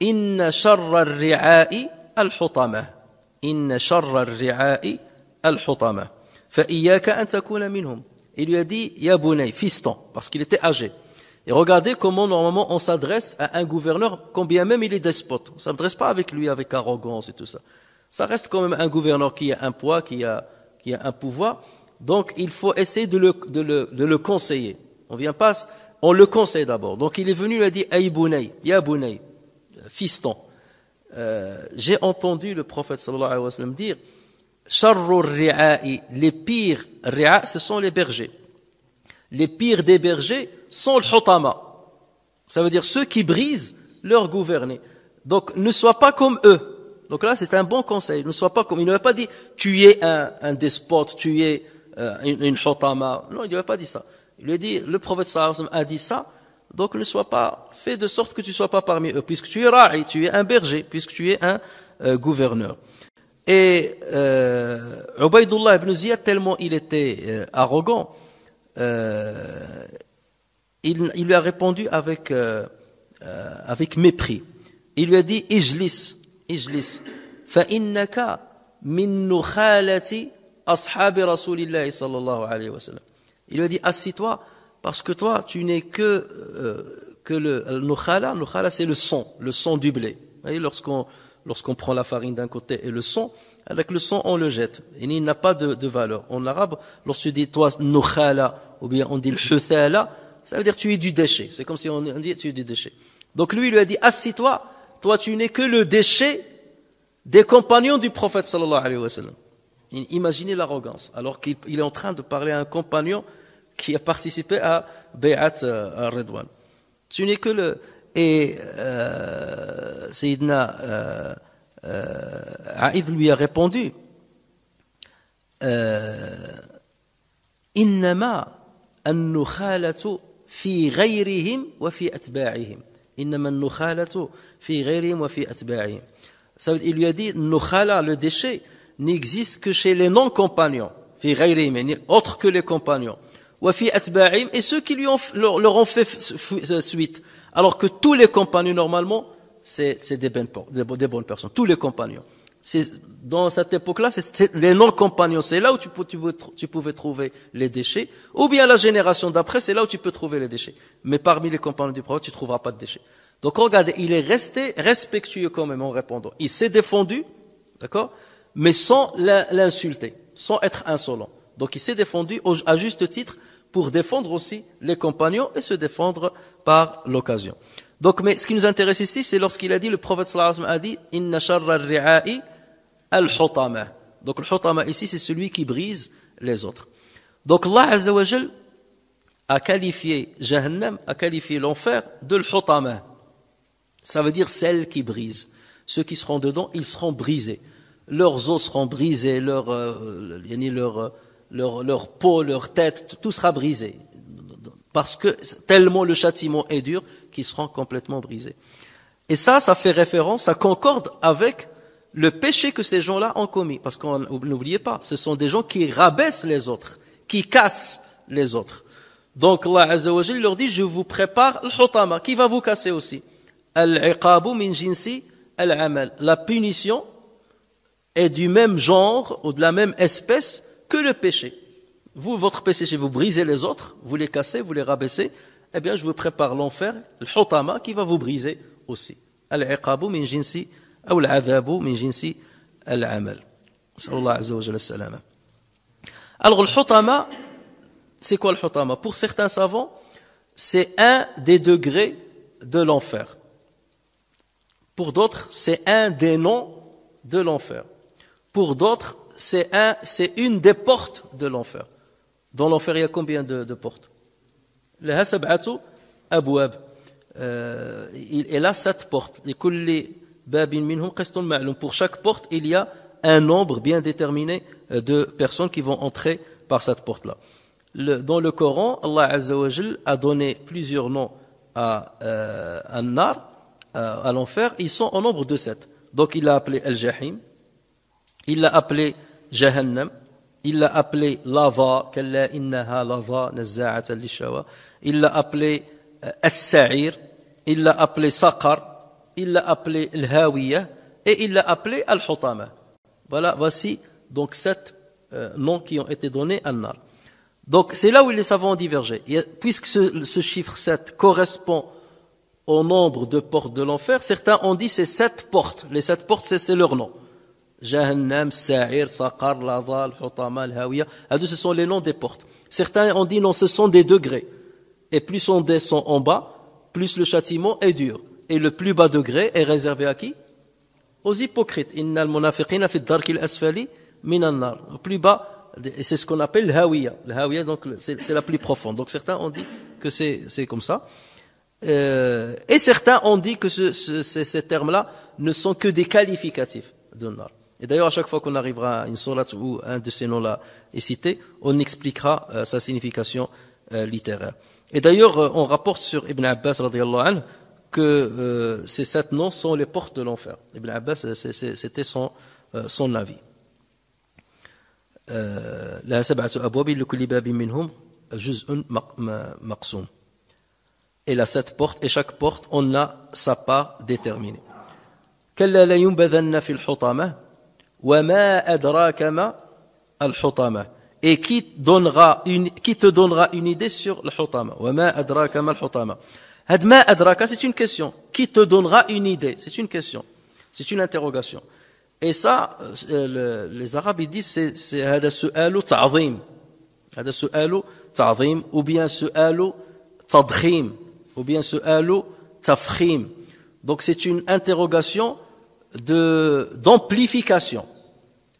inna sharra al-ri'a'i al-hutama. Inna sharra al-ri'a'i al-hutama. Fa iyyaka an takuna minhum. » Il lui a dit « Ya bunay, fiston », parce qu'il était âgé. Et regardez comment normalement on s'adresse à un gouverneur, combien même il est despote. On ne s'adresse pas avec lui avec arrogance et tout ça. Ça reste quand même un gouverneur qui a un poids, qui a un pouvoir. Donc il faut essayer de le conseiller. On vient pas, on le conseille d'abord. Donc il est venu, il a dit « Ay bunay, ya bunay, fiston ». J'ai entendu le prophète sallallahu alayhi wa sallam dire « Sharrur ri'a'i » les pires ri'a, ce sont les bergers. Les pires des bergers sont le hutama. Ça veut dire ceux qui brisent leur gouverné. Donc ne sois pas comme eux. Donc là c'est un bon conseil. Ne sois pas comme. Il n'avait pas dit tu es un despote, tu es une hutama. Non, il n'avait pas dit ça. Il lui a dit, le prophète sallallahu alayhi wa sallam a dit ça. Donc ne sois pas, fais de sorte que tu ne sois pas parmi eux, puisque tu es ra'i, tu es un berger, puisque tu es un gouverneur. Et Ubaydullah ibn Ziyad, tellement il était arrogant, il lui a répondu avec mépris. Il lui a dit Ijlis, fa innaka min nukhalati ashabi rasulillahi sallallahu alayhi wa sallam. Il lui a dit assis-toi parce que toi tu n'es que le nukhala. Nukhala c'est le son du blé. Vous voyez, lorsqu'on prend la farine d'un côté et le son, avec le son on le jette. Et il n'a pas de valeur. En arabe, lorsque tu dis toi nukhala ou bien on dit le huthala, ça veut dire tu es du déchet. C'est comme si on dit tu es du déchet. Donc lui il lui a dit assis-toi, toi tu n'es que le déchet des compagnons du prophète sallallahu alayhi wa sallam. Imaginez l'arrogance, alors qu'il est en train de parler à un compagnon qui a participé à Bay'at al-Ridwan. Ce n'est que le... Et Sayyidina Aïd lui a répondu إنما النخالة في غيرهم وفي أتباعهم إنما النخالة في غيرهم وفي أتباعهم. Ça veut dire, il lui a dit Nukhala, le déchet, n'existe que chez les non-compagnons, في غيرهم, autres que les compagnons, وفي أتباعهم, et ceux qui lui ont, leur ont fait suite. Alors que tous les compagnons, normalement, c'est des bonnes personnes, tous les compagnons. Dans cette époque-là, c'est les non-compagnons, c'est là où tu pouvais trouver les déchets, ou bien la génération d'après, c'est là où tu peux trouver les déchets. Mais parmi les compagnons du prophète, tu ne trouveras pas de déchets. Donc regardez, il est resté respectueux quand même en répondant. Il s'est défendu, d'accord, mais sans l'insulter, sans être insolent. Donc il s'est défendu à juste titre pour défendre aussi les compagnons et se défendre par l'occasion. Donc, mais ce qui nous intéresse ici, c'est lorsqu'il a dit, le prophète sallallahu alayhi wa sallam a dit, Inna sharra al-ri'a'i al-hutama. Donc, le hutama ici, c'est celui qui brise les autres. Donc, Allah azza wa jal a qualifié Jahannam, a qualifié l'enfer de l'hutama. Ça veut dire celle qui brise. Ceux qui seront dedans, ils seront brisés. Leurs os seront brisés, leur peau, leur tête, tout sera brisé. Parce que tellement le châtiment est dur qu'ils seront complètement brisés. Et ça fait référence, ça concorde avec le péché que ces gens-là ont commis. Parce qu'on n'oubliez pas, ce sont des gens qui rabaissent les autres, qui cassent les autres. Donc Allah Azza wa Jalla leur dit, je vous prépare al-hutama, qui va vous casser aussi. Al-iqabu min jinsi al-amal. La punition est du même genre ou de la même espèce que le péché. Vous, votre péché, si vous brisez les autres, vous les cassez, vous les rabaissez, eh bien, je vous prépare l'enfer, l'hutama, qui va vous briser aussi. Al-iqabu min jinsi, ou al-adhabu min jinsi al-amal. Sallallahu azza wa jalla salama. Alors, l'hutama, c'est quoi l'hutama? Pour certains savants, c'est un des degrés de l'enfer. Pour d'autres, c'est un des noms de l'enfer. Pour d'autres, c'est une des portes de l'enfer. Dans l'enfer, il y a combien de portes? لها سبعة أبواب. Il a 7 portes. لكل باب منهم قسط معلوم. Pour chaque porte, il y a un nombre bien déterminé de personnes qui vont entrer par cette porte-là. Dans le Coran, Allah Azza wa Jal a donné plusieurs noms à An-Nar, à l'enfer. Ils sont au nombre de 7. Donc il l'a appelé Al-Jahim, il l'a appelé Jahannam, il l'a appelé Lava, Kalla innaha Lava, Nazza'atan lishawa. Il l'a appelé As-Sa'ir, il l'a appelé Saqar, il l'a appelé Al-Hawiyah et il l'a appelé Al-Hutama. Voilà, voici donc 7 noms qui ont été donnés à Nar. Donc c'est là où les savants ont divergé. Puisque ce chiffre 7 correspond au nombre de portes de l'enfer, certains ont dit c'est 7 portes. Les 7 portes, c'est leur nom. Jahannam, Sa'ir, Saqar, Lava, Al-Hutama, Al-Hawiyah. Ce sont les noms des portes. Certains ont dit non, ce sont des degrés. Et plus on descend en bas, plus le châtiment est dur. Et le plus bas degré est réservé à qui? Aux hypocrites. Innal munafiqina fi ad-darki al-asfali min an-nar. Le plus bas, c'est ce qu'on appelle l'Hawiyah. L'Hawiyah, donc, c'est la plus profonde. Donc certains ont dit que c'est comme ça. Et certains ont dit que ces termes-là ne sont que des qualificatifs de nar. Et d'ailleurs, à chaque fois qu'on arrivera à une sourate où un de ces noms-là est cité, on expliquera sa signification littéraire. Et d'ailleurs, on rapporte sur Ibn Abbas radiyallahu anhu que ces 7 noms sont les portes de l'enfer. Ibn Abbas, c'était son avis. La sab'atu abwab li kulli babin minhum juz'un maqsum. Et la 7 portes, et chaque porte, on a sa part déterminée. Kalla la yunbadhanna fil hutama wa ma adraka ma al hutama. Et qui te donnera une idée sur le hutama. Wa ma adraka ma al hutama. Had ma adraka, c'est une question. Qui te donnera une idée? C'est une question. C'est une interrogation. Et ça, les Arabes ils disent c'est hada su'alu ta'zim. Hada su'alu ta'zim ou bien su'alu tadkhim ou bien su'alu tafkhim. Donc c'est une interrogation d'amplification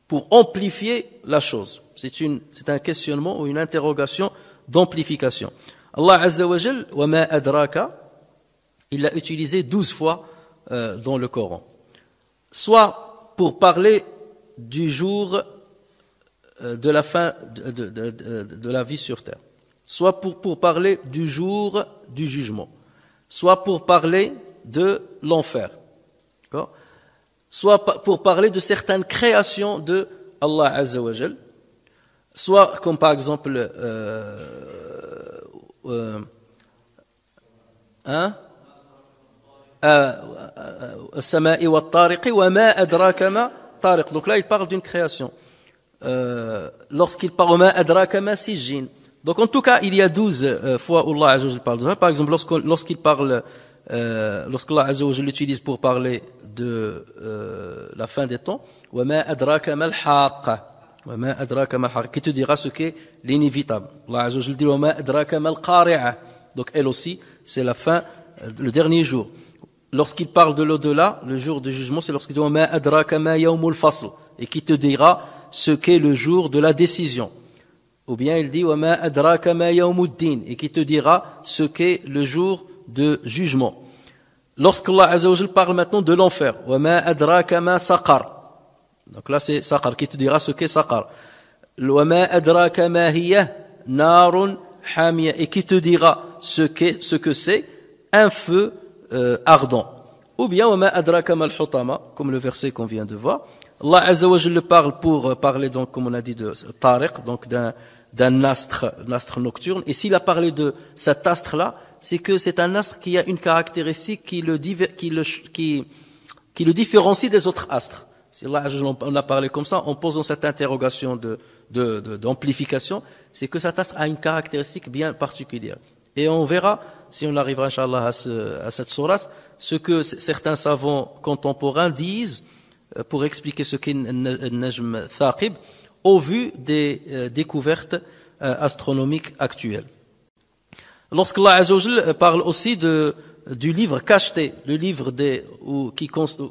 pour amplifier la chose. C'est un questionnement ou une interrogation d'amplification. Allah Azza wa Jal, wa ma adraka, il l'a utilisé 12 fois dans le Coran. Soit pour parler du jour de la fin de la vie sur terre, soit pour parler du jour du jugement, soit pour parler de l'enfer, d'accord, soit pour parler de certaines créations de Allah Azza wa Jal, soit comme par exemple السماء والطارق وما أدراك ما طارق. Donc là il parle d'une création. Lorsqu'il parle وما أدراك ما سجين. Donc en tout cas il y a 12 fois où Allah Azza wa Jal parle de ça. Par exemple lorsqu'il parle lorsqu'Allah Azza wa Jal l'utilise pour parler de la fin des temps, وما أدراك ما الحاقة, وما أدراك ما الحاقة, qui te dira ce qu'est l'inévitable. Allah Azza wa Jal dit وما أدراك ما القارعة. Donc elle aussi c'est la fin, le dernier jour. Lorsqu'il parle de l'au-delà, le jour du jugement, c'est lorsqu'il dit وما أدراك ما يوم الفصل, et qui te dira ce qu'est le jour de la décision. Ou bien il dit وما أدراك ما يوم الدين, et qui te dira ce qu'est le jour de jugement. Lorsqu'Allah Azza wa Jal parle maintenant de l'enfer, وما أدراك ما سقر, donc là c'est saqar, qui te dira ce qu'est saqar. وما أدراك ما هي نار حامية, et qui te dira ce que c'est un feu ardent. Ou bien وما أدراك ما الحطمة, comme le verset qu'on vient de voir. Allah Azza wa Jal le parle pour parler, donc comme on a dit, de tariq, donc d'un astre nocturne. Et s'il a parlé de cet astre là, c'est que c'est un astre qui a une caractéristique qui le différencie des autres astres. Si Allah Azza wa Jal on a parlé comme ça, en posant cette interrogation d'amplification, c'est que cet astre a une caractéristique bien particulière. Et on verra, si on arrivera inchallah à cette sourate, ce que certains savants contemporains disent pour expliquer ce qu'est Najm Thaqib au vu des découvertes astronomiques actuelles. Lorsqu'Allah Azza wa Jal parle aussi du livre cacheté, le livre où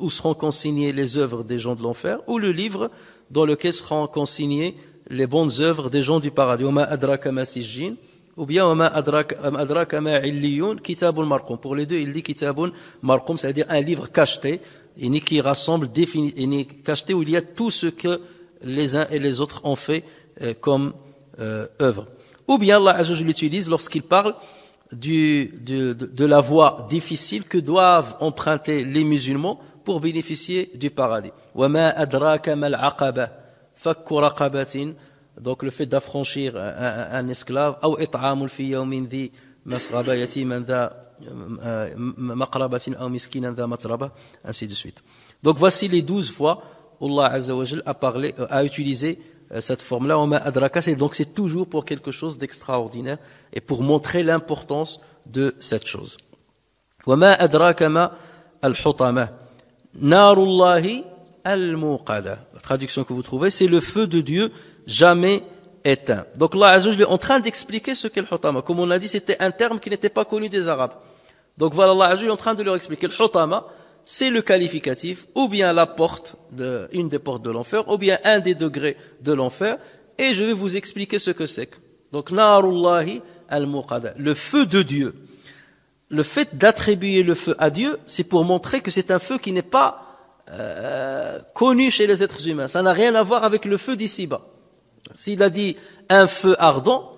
seront consignées les œuvres des gens de l'enfer, ou le livre dans lequel seront consignées les bonnes œuvres des gens du paradis. وَمَا أَدْرَاكَ مَا سِجِّينَ, ou bien وَمَا أَدْرَاكَ مَا عِلِّيُّونَ كِتَابٌ مَرْقُومٌ. Pour les deux, il dit كِتَابٌ مَرْقُومٌ, c'est-à-dire un livre cacheté, et ni qui rassemble et ni cacheté, où il y a tout ce que les uns et les autres ont fait comme œuvre. Ou bien Allah Azza wa Jalla l'utilise lorsqu'il parle de la voie difficile que doivent emprunter les musulmans pour bénéficier du paradis. وَمَا أَدْرَاكَ مَا الْعَقَبَةُ فَكُّ رَقَبَةٍ, donc le fait d'affranchir un esclave, أو إطعام في يوم ذي مسغبة يتيما ذا مقربة أو مسكينا ذا متربة, ainsi de suite. Donc voici les 12 fois où Allah Azza wa Jal a utilisé cette forme-là. وَمَا أَدْرَاكَ, donc c'est toujours pour quelque chose d'extraordinaire et pour montrer l'importance de cette chose. وَمَا أَدْرَاكَ مَا الْحُطَمَةُ نَارُ اللَّهِ الْمُوقَدَةُ. La traduction que vous trouvez, c'est le feu de Dieu jamais éteint. Donc Allah Azza wa Jal est en train d'expliquer ce qu'est le hutama. Comme on a dit, c'était un terme qui n'était pas connu des Arabes. Donc voilà, Allah Azza wa Jal est en train de leur expliquer. Le hutama, c'est le qualificatif, ou bien la porte, une des portes de l'enfer, ou bien un des degrés de l'enfer, et je vais vous expliquer ce que c'est. Donc narullahi al-muqada, le feu de Dieu. Le fait d'attribuer le feu à Dieu, c'est pour montrer que c'est un feu qui n'est pas connu chez les êtres humains. Ça n'a rien à voir avec le feu d'ici-bas. S'il a dit un feu ardent,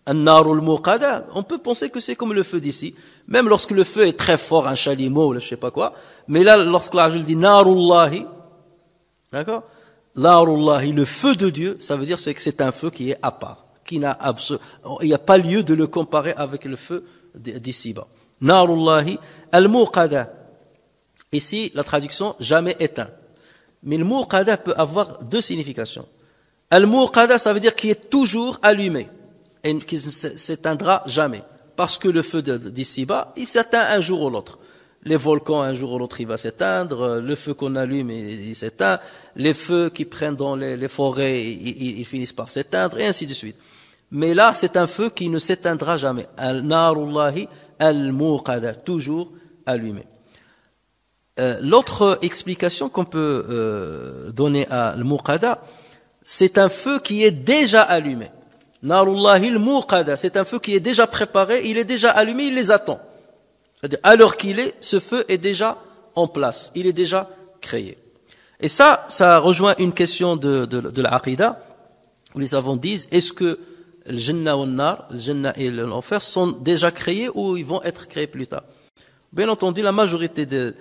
an-narul muqada, on peut penser que c'est comme le feu d'ici. Même lorsque le feu est très fort, un chalumeau, je sais pas quoi. Mais là, lorsque là, je le dis narullahi, d'accord? Narullahi, le feu de Dieu, ça veut dire que c'est un feu qui est à part, qui n'a il n'y a pas lieu de le comparer avec le feu d'ici-bas. Narullahi al-muqada. Ici, la traduction jamais éteint. Mais le muqada peut avoir deux significations. Al-muqada, ça veut dire qu'il est toujours allumé et qui ne s'éteindra jamais. Parce que le feu d'ici-bas, il s'éteint un jour ou l'autre. Les volcans, un jour ou l'autre, il va s'éteindre. Le feu qu'on allume, il s'éteint. Les feux qui prennent dans les forêts, ils finissent par s'éteindre, et ainsi de suite. Mais là, c'est un feu qui ne s'éteindra jamais. Al-narullahi al-muqada, toujours allumé. L'autre explication qu'on peut donner à al-muqada, c'est un feu qui est déjà allumé. Narullahil muqada, c'est un feu qui est déjà préparé, il est déjà allumé, il les attend. C'est-à-dire, à l'heure qu'il est, ce feu est déjà en place, il est déjà créé. Et ça rejoint une question de l'aqida, où les savants disent, est-ce que le Jannah ou le Nar, le Jannah et l'enfer sont déjà créés ou ils vont être créés plus tard? Bien entendu, la majorité de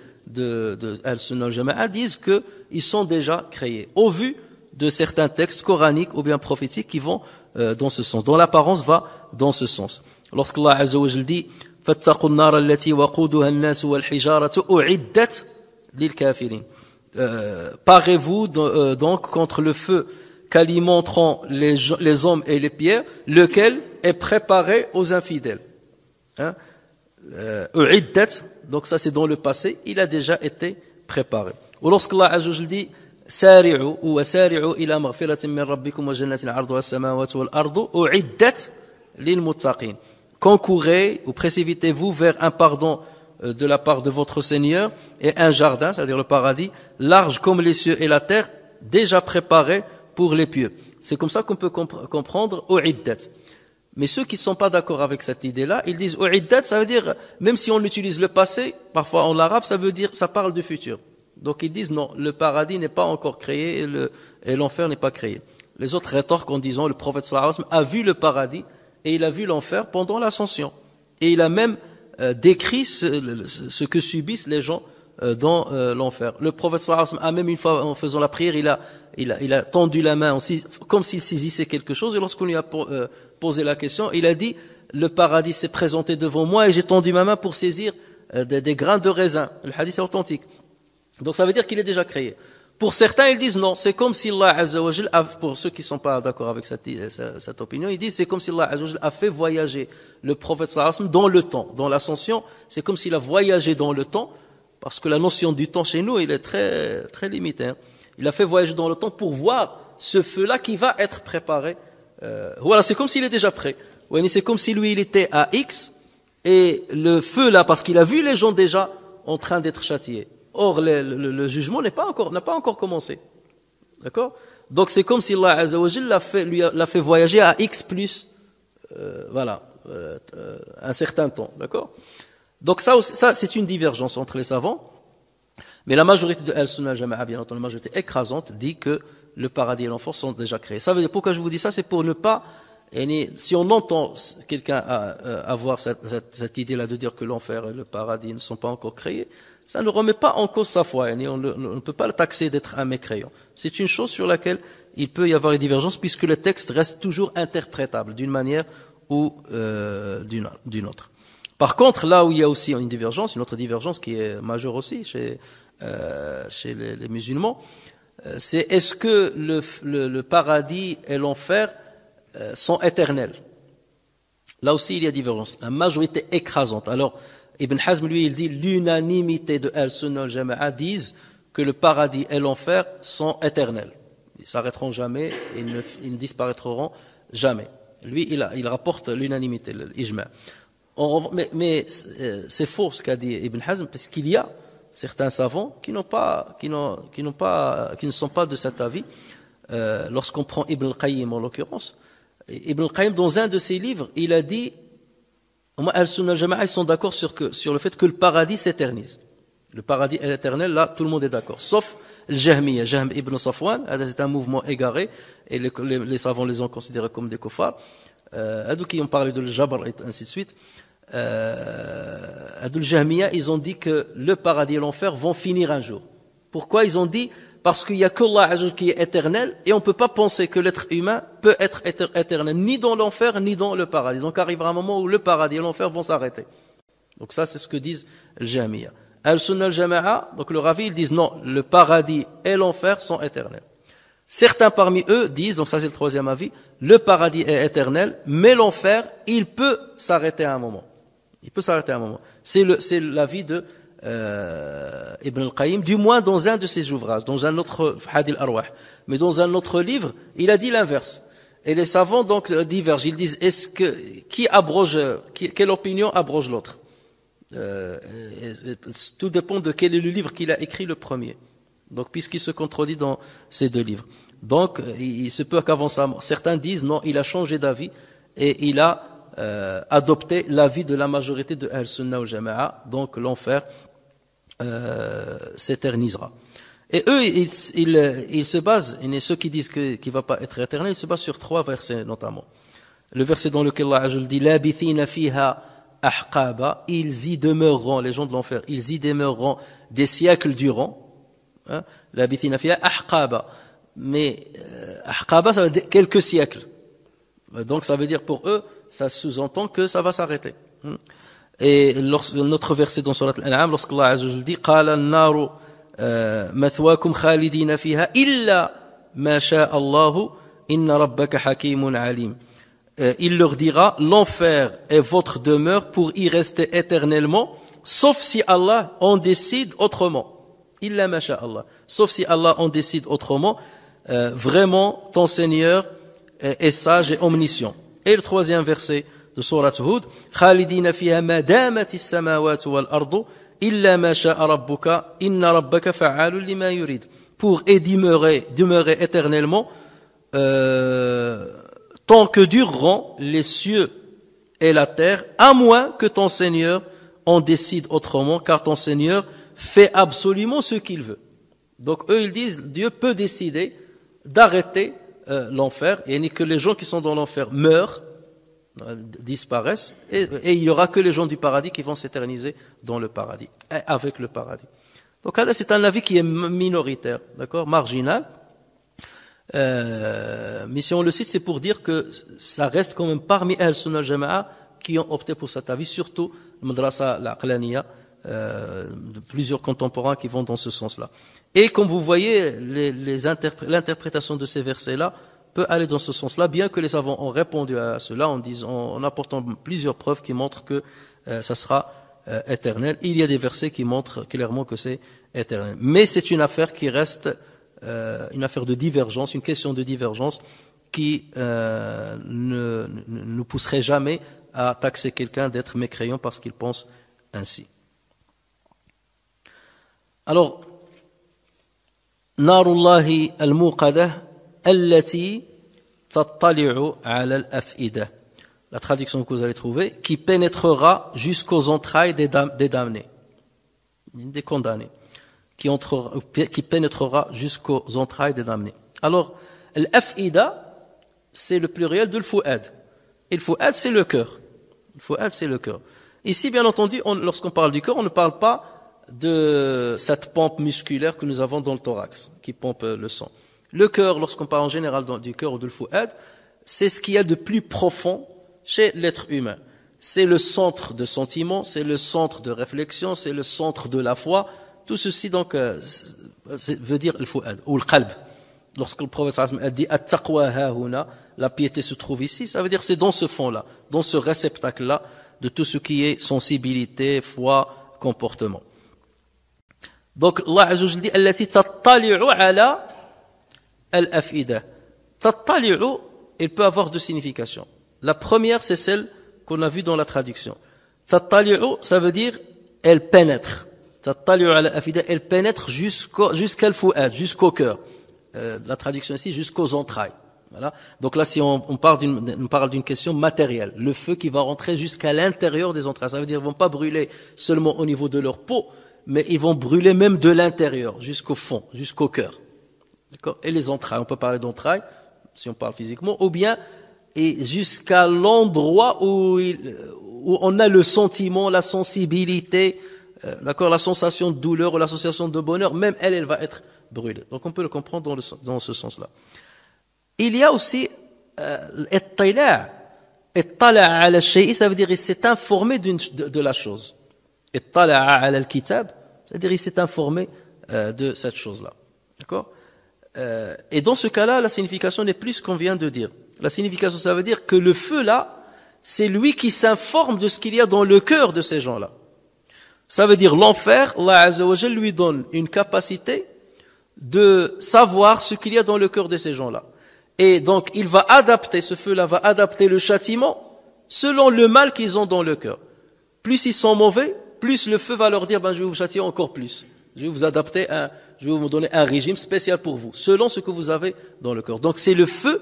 Al-Sunnah al-Jama'a disent qu'ils sont déjà créés, au vu de certains textes coraniques ou bien prophétiques qui vont dans ce sens, dont l'apparence va dans ce sens. Lorsqu'Allah Azza wa Jalla dit فَاتَّقُوا النَّارَ الَّتِي وَقُودُهَا النَّاسُ وَالْحِجَارَةُ أُعِدَّتْ لِلْكَافِرِينَ. Parez-vous donc contre le feu qu'alimenteront les hommes et les pierres, lequel est préparé aux infidèles. U'iddat, donc ça c'est dans le passé, il a déjà été préparé. Ou lorsqu'Allah Azza wa Jalla dit سارعوا وسارعوا إلى مغفرة من ربكم وجنة عرضها السماوات والأرض أعدت للمتقين. Concourez ou précipitez-vous vers un pardon de la part de votre Seigneur et un jardin, c'est-à-dire le paradis, large comme les cieux et la terre, déjà préparé pour les pieux. C'est comme ça qu'on peut comprendre U'iddat. Mais ceux qui ne sont pas d'accord avec cette idée-là, ils disent U'iddat, ça veut dire, même si on utilise le passé, parfois en arabe, ça veut dire, ça parle du futur. Donc ils disent non, le paradis n'est pas encore créé et l'enfer n'est pas créé. Les autres rétorquent en disant le prophète sallallahu alayhi wa sallam a vu le paradis et il a vu l'enfer pendant l'ascension. Et il a même décrit ce que subissent les gens dans l'enfer. Le prophète sallallahu alayhi wa sallam a même une fois en faisant la prière, il a tendu la main comme s'il saisissait quelque chose et lorsqu'on lui a posé la question, il a dit le paradis s'est présenté devant moi et j'ai tendu ma main pour saisir des grains de raisin. Le hadith est authentique. Donc ça veut dire qu'il est déjà créé. Pour certains, ils disent non, c'est comme si Allah Azza wa Jal, pour ceux qui ne sont pas d'accord avec cette opinion, ils disent c'est comme si Allah Azza wa Jal a fait voyager le prophète sallallahu alayhi wa sallam dans le temps. Dans l'ascension, c'est comme s'il a voyagé dans le temps, parce que la notion du temps chez nous, il est très, très limitée. Hein. Il a fait voyager dans le temps pour voir ce feu-là qui va être préparé. Voilà, c'est comme s'il est déjà prêt. C'est comme si lui, il était à X, et le feu-là, parce qu'il a vu les gens déjà en train d'être châtiés. Or, le jugement n'a pas encore commencé. D'accord? Donc, c'est comme si Allah Azza wa Jalla l'a fait voyager à X plus, un certain temps. D'accord? Donc, ça, c'est une divergence entre les savants. Mais la majorité de Al-Sunnah al-Jama'a, bien entendu, la majorité écrasante, dit que le paradis et l'enfer sont déjà créés. Ça veut dire, pourquoi je vous dis ça? C'est pour ne pas, si on entend quelqu'un avoir cette idée-là de dire que l'enfer et le paradis ne sont pas encore créés, ça ne remet pas en cause sa foi. On ne peut pas le taxer d'être un mécréant. C'est une chose sur laquelle il peut y avoir une divergence puisque le texte reste toujours interprétable d'une manière ou d'une autre. Par contre, là où il y a aussi une autre divergence qui est majeure aussi chez les musulmans, c'est est-ce que le paradis et l'enfer sont éternels? Là aussi, il y a divergence. La majorité écrasante. Alors, Ibn Hazm, lui, il dit l'unanimité de Al-Sunnah al-Jama'a disent que le paradis et l'enfer sont éternels. Ils s'arrêteront jamais, ils ne disparaîtront jamais. Lui, il rapporte l'unanimité, l'ijma'. Mais c'est faux ce qu'a dit Ibn Hazm, parce qu'il y a certains savants qui ne sont pas de cet avis. Lorsqu'on prend Ibn al-Qayyim en l'occurrence, Ibn al-Qayyim, dans un de ses livres, il a dit Al-Sunnah al-Jama'a, ils sont d'accord sur le fait que le paradis s'éternise. Le paradis est éternel, là, tout le monde est d'accord. Sauf le Jahmiya, Jahm ibn Safwan, c'est un mouvement égaré, et les savants les ont considérés comme des kuffars. Qui ont parlé de l'Jabr et ainsi de suite. Le Jahmiya, ils ont dit que le paradis et l'enfer vont finir un jour. Pourquoi? Ils ont dit parce qu'il n'y a qu'Allah qui est éternel et on ne peut pas penser que l'être humain peut être éternel ni dans l'enfer ni dans le paradis. Donc arrivera un moment où le paradis et l'enfer vont s'arrêter. Donc ça c'est ce que disent le Jahmiya. Al-Sunnah al-Jama'a, donc le Ravi, ils disent non, le paradis et l'enfer sont éternels. Certains parmi eux disent, donc ça c'est le troisième avis, le paradis est éternel, mais l'enfer, il peut s'arrêter à un moment. Il peut s'arrêter à un moment. C'est l'avis de Ibn al-Qayyim, du moins dans un de ses ouvrages, dans un autre Hadi al-Arwah. Mais dans un autre livre, il a dit l'inverse. Et les savants donc divergent. Ils disent, quelle opinion abroge l'autre? Tout dépend de quel est le livre qu'il a écrit le premier. Donc, puisqu'il se contredit dans ces deux livres. Donc, il se peut qu'avant sa mort, certains disent non, il a changé d'avis et il a adopté l'avis de la majorité de Ahl-Sunnah wal Jama'a, donc l'enfer s'éternisera. Et eux, ils se basent, et ceux qui disent qu'il ne va pas être éternel, ils se basent sur 3 versets notamment. Le verset dans lequel Allah dit « Labithina fiha ahqaba » ils y demeureront, les gens de l'enfer, ils y demeureront des siècles durant. Labithina fiha ahqaba. Mais ahqaba, ça veut dire quelques siècles. Donc ça veut dire pour eux, ça sous-entend que ça va s'arrêter. Et notre verset dans Surat Al-An'am, lorsqu'Allah Azza wa Jalla dit « Qala an-naru mathwakum khalidina fiha illa ma sha'a Allahu inna rabbaka hakimun alim » il leur dira, l'enfer est votre demeure pour y rester éternellement, sauf si Allah en décide autrement. Illa ma sha'a Allah. Sauf si Allah en décide autrement, vraiment, ton Seigneur est sage et omniscient. Et le 3e verset de Surat Hud, Khalidina fiha ma damatis samawati wal ardu illa ma sha'a rabbuka inna rabbaka fa'alun lima yurid. Pour y demeurer éternellement, tant que dureront les cieux et la terre, à moins que ton Seigneur en décide autrement, car ton Seigneur fait absolument ce qu'il veut. Donc eux, ils disent, Dieu peut décider d'arrêter l'enfer, et ni que les gens qui sont dans l'enfer meurent, disparaissent, et il n'y aura que les gens du paradis qui vont s'éterniser dans le paradis, avec le paradis. Donc là, c'est un avis qui est minoritaire, d'accord, marginal. Mais si on le cite, c'est pour dire que ça reste quand même parmi Ahl-Sunnah al-Jama'a qui ont opté pour cet avis, surtout le Madrasa al-Aqlaniya, de plusieurs contemporains qui vont dans ce sens-là. Et comme vous voyez, l'interprétation de ces versets-là peut aller dans ce sens-là, bien que les savants ont répondu à cela en apportant plusieurs preuves qui montrent que ça sera éternel. Il y a des versets qui montrent clairement que c'est éternel. Mais c'est une affaire qui reste une affaire de divergence, une question de divergence qui ne nous pousserait jamais à taxer quelqu'un d'être mécréant parce qu'il pense ainsi. Alors, Narullahi al-Muqadah allati tattali'u ala al-af'ida. La traduction que vous allez trouver, qui pénétrera jusqu'aux entrailles des damnés, des condamnés. Qui pénétrera jusqu'aux entrailles des damnés. Alors, l'af'ida, c'est le pluriel de l'fu'ad. Et l'fu'ad, c'est le cœur. L'fu'ad, c'est le cœur. Ici, bien entendu, lorsqu'on parle du cœur, on ne parle pas de cette pompe musculaire que nous avons dans le thorax, qui pompe le sang. Le cœur, lorsqu'on parle en général du cœur ou de l'fu'ad, c'est ce qu'il y a de plus profond chez l'être humain. C'est le centre de sentiment, c'est le centre de réflexion, c'est le centre de la foi. Tout ceci donc veut dire le fu'ad ou le qalb. Lorsque le prophète sallallahu alayhi wa sallam a dit at-taqwa hahuna, la piété se trouve ici, ça veut dire c'est dans ce fond-là, dans ce réceptacle-là de tout ce qui est sensibilité, foi, comportement. Donc Allah azza wa jalla dit allati tattali'u ala al-af'ida. Tattali'u, il peut avoir 2 significations. La première, c'est celle qu'on a vue dans la traduction. Tattali'u, ça veut dire elle pénètre. Elle pénètre jusqu'à l'fu'ad, jusqu'au cœur. La traduction ici, jusqu'aux entrailles. Voilà. Donc là, si on parle d'une question matérielle, le feu qui va rentrer jusqu'à l'intérieur des entrailles. Ça veut dire qu'ils ne vont pas brûler seulement au niveau de leur peau, mais ils vont brûler même de l'intérieur, jusqu'au fond, jusqu'au cœur. D'accord ? Et les entrailles, on peut parler d'entrailles, si on parle physiquement, ou bien et jusqu'à l'endroit où on a le sentiment, la sensibilité, d'accord, la sensation de douleur ou la sensation de bonheur, même elle va être brûlée. Donc on peut le comprendre dans ce sens-là. Il y a aussi ittila' ala shay'i, ça veut dire il s'est informé de la chose. Ittala' ala al-kitab, c'est-à-dire il s'est informé de cette chose-là. D'accord ? Et dans ce cas-là, la signification n'est plus ce qu'on vient de dire. La signification, ça veut dire que le feu là, c'est lui qui s'informe de ce qu'il y a dans le cœur de ces gens-là. Ça veut dire l'enfer, Allah Azza wa Jalla lui donne une capacité de savoir ce qu'il y a dans le cœur de ces gens-là. Et donc, il va adapter, ce feu-là va adapter le châtiment selon le mal qu'ils ont dans le cœur. Plus ils sont mauvais, plus le feu va leur dire, je vais vous châtier encore plus. Je vais vous donner un régime spécial pour vous, selon ce que vous avez dans le cœur. Donc c'est le feu,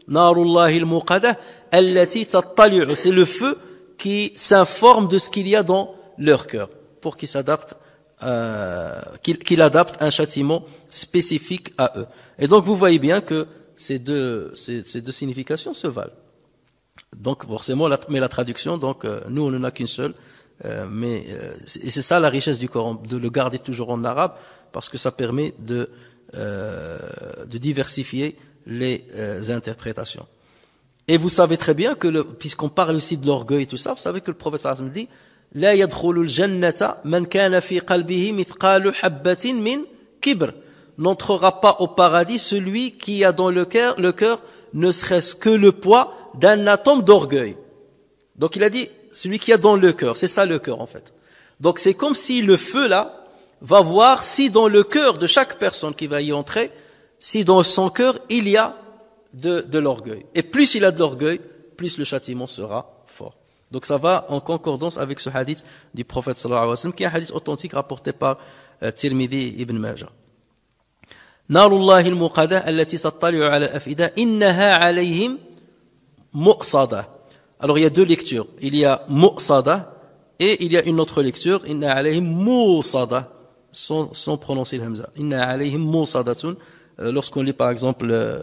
narullahi al-muqadah, allati tattali'u, c'est le feu qui s'informe de ce qu'il y a dans leur cœur, pour qu'il s'adapte, qu'il adapte un châtiment spécifique à eux. Et donc vous voyez bien que ces deux significations se valent. Donc forcément, mais la traduction, donc nous on n'en a qu'une seule, et c'est ça la richesse du Coran, de le garder toujours en arabe, parce que ça permet de diversifier les interprétations. Et vous savez très bien que puisqu'on parle aussi de l'orgueil et tout ça, vous savez que le prophète sallallahu alayhi wa sallam dit لا يدخل الجنة من كان في قلبه مثقال حبة من كبر. N'entrera pas au paradis celui qui a dans le cœur ne serait-ce que le poids d'un atome d'orgueil. Donc il a dit celui qui a dans le cœur, c'est ça le cœur en fait. Donc c'est comme si le feu là va voir si dans le cœur de chaque personne qui va y entrer, si dans son cœur il y a de l'orgueil. Et plus il a de l'orgueil, plus le châtiment sera fort. Donc ça va en concordance avec ce hadith du prophète sallallahu alayhi wa sallam, qui est un hadith authentique rapporté par Tirmidhi ibn Majah. Narullahi al-muqadah allati tattali'u ala al-afida innaha alayhim mu'sada. Alors il y a deux lectures. Il y a mu'sada et il y a une autre lecture, inna alayhim mu'sada, sans prononcer le hamza. Inna alayhim mu'sadatun. Lorsqu'on lit par exemple le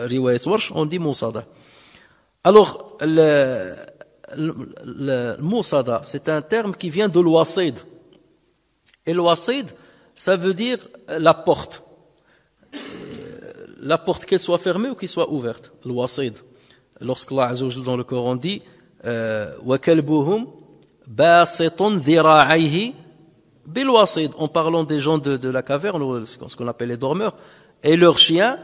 riwayat Warsh, on dit mu'sada. Alors le mu'sada, c'est un terme qui vient de l'wasid. Et l'wasid, ça veut dire la porte. La porte, qu'elle soit fermée ou qu'elle soit ouverte. L'wasid. Lorsqu'Allah Azza wa Jalla dans le Coran dit wa kalbuhum basitun dhira'ayhi bil wasid, en parlant des gens de la caverne, ce qu'on appelle les dormeurs, et leur chien,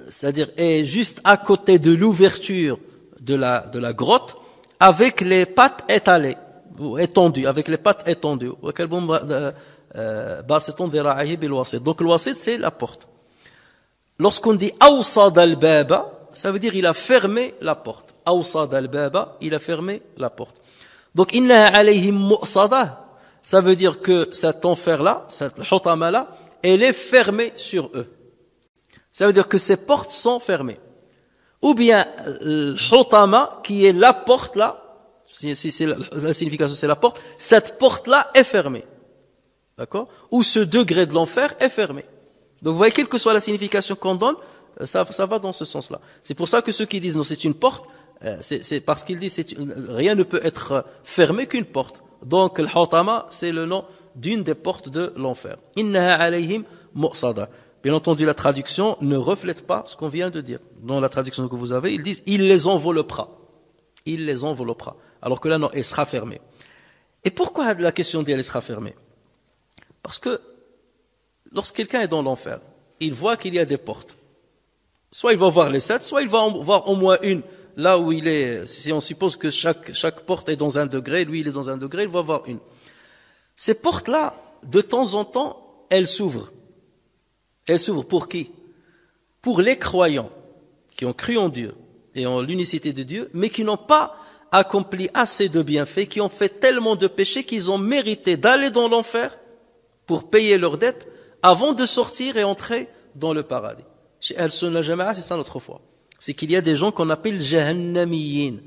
c'est-à-dire est juste à côté de l'ouverture de la grotte, avec les pattes étalées, ou étendues, avec les pattes étendues. Wa kalbuhum basitun dhira'ayhi bil wasid. Donc le wasid, c'est la porte. Lorsqu'on dit awsad al-baba, ça veut dire il a fermé la porte. Awsad al-baba, il a fermé la porte. Donc inna alayhim mu'sada, ça veut dire que cet enfer-là, cette hutama-là, elle est fermée sur eux. Ça veut dire que ces portes sont fermées. Ou bien hutama, qui est la porte là, si c'est la signification c'est la porte, cette porte-là est fermée. D'accord? Ou ce degré de l'enfer est fermé. Donc vous voyez, quelle que soit la signification qu'on donne, ça va dans ce sens-là. C'est pour ça que ceux qui disent non, c'est une porte, c'est parce qu'ils disent rien ne peut être fermé qu'une porte. Donc le hutama, c'est le nom d'une des portes de l'enfer. Innaha alayhim mu'sada. Bien entendu, la traduction ne reflète pas ce qu'on vient de dire. Dans la traduction que vous avez, ils disent il les enveloppera. Il les enveloppera. Alors que là, non, elle sera fermée. Et pourquoi la question dit elle sera fermée? Parce que lorsque quelqu'un est dans l'enfer, il voit qu'il y a des portes. Soit il va voir les 7, soit il va en voir au moins une. Là où il est, si on suppose que chaque porte est dans un degré, lui il est dans un degré, il va voir une. Ces portes-là, de temps en temps, elles s'ouvrent. Elles s'ouvrent pour qui? Pour les croyants qui ont cru en Dieu et en l'unicité de Dieu, mais qui n'ont pas accompli assez de bienfaits, qui ont fait tellement de péchés qu'ils ont mérité d'aller dans l'enfer pour payer leurs dettes avant de sortir et entrer dans le paradis. Chez Al-Sunnah Jama'a, c'est ça notre foi. C'est qu'il y a des gens qu'on appelle Jahannamiyin.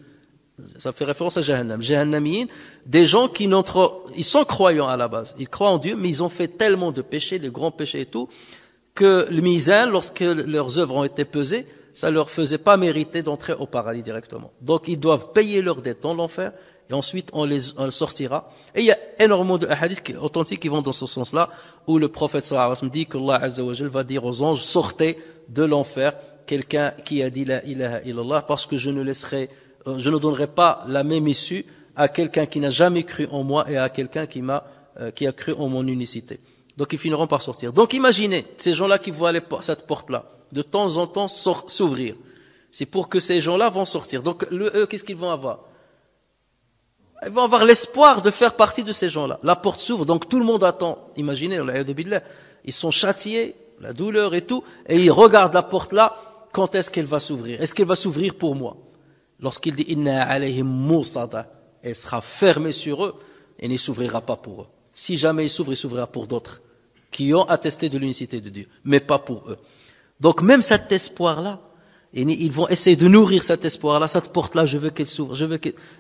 Ça fait référence à Jahannam. Jahannamiyin, des gens ils sont croyants à la base. Ils croient en Dieu, mais ils ont fait tellement de péchés, les grands péchés et tout, que le mizan, lorsque leurs œuvres ont été pesées, ça leur faisait pas mériter d'entrer au paradis directement. Donc ils doivent payer leurs dettes dans l'enfer, et ensuite on les sortira. Et il y a énormément de hadiths authentiques qui vont dans ce sens-là, où le prophète sallallahu alayhi wa sallam dit qu'Allah Azza wa Jal va dire aux anges, sortez de l'enfer quelqu'un qui a dit la ilaha illallah, parce que je ne donnerai pas la même issue à quelqu'un qui n'a jamais cru en moi et à quelqu'un qui a cru en mon unicité. Donc ils finiront par sortir. Donc imaginez ces gens-là qui voient cette porte-là de temps en temps s'ouvrir. C'est pour que ces gens-là vont sortir. Donc eux, qu'est-ce qu'ils vont avoir? Ils vont avoir l'espoir de faire partie de ces gens-là. La porte s'ouvre, donc tout le monde attend. Imaginez, ils sont châtiés, la douleur et tout, et ils regardent la porte là, quand est-ce qu'elle va s'ouvrir? Est-ce qu'elle va s'ouvrir pour moi? Lorsqu'il dit inna alayhim mu'sada, elle sera fermée sur eux et ne s'ouvrira pas pour eux. Si jamais il s'ouvrira pour d'autres qui ont attesté de l'unicité de Dieu, mais pas pour eux. Donc même cet espoir-là, ils vont essayer de nourrir cet espoir-là, cette porte-là, je veux qu'elle s'ouvre,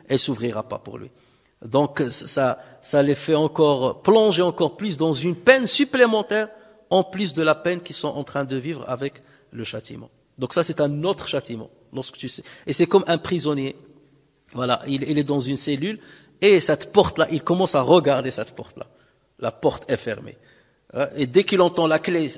elle s'ouvrira pas pour lui. Donc ça les fait encore plonger encore plus dans une peine supplémentaire, en plus de la peine qu'ils sont en train de vivre avec le châtiment. Donc ça c'est un autre châtiment, lorsque tu sais. Et c'est comme un prisonnier. Voilà, il est dans une cellule, et cette porte-là, il commence à regarder cette porte-là. La porte est fermée. Et dès qu'il entend la clé,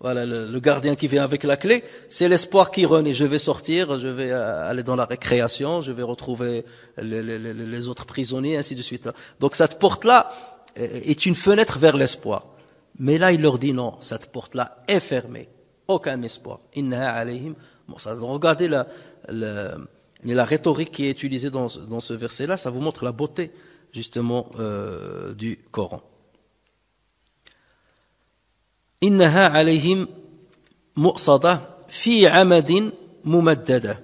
voilà, le gardien qui vient avec la clé, c'est l'espoir qui renaît. Je vais sortir, je vais aller dans la récréation, je vais retrouver les autres prisonniers, ainsi de suite. Donc cette porte-là est une fenêtre vers l'espoir. Mais là, il leur dit non, cette porte-là est fermée. Aucun espoir. Innaha alayhim. Bon, ça, regardez la rhétorique qui est utilisée dans ce verset-là, ça vous montre la beauté, justement, du Coran. إنها عليهم مؤصدة في عمد ممددة.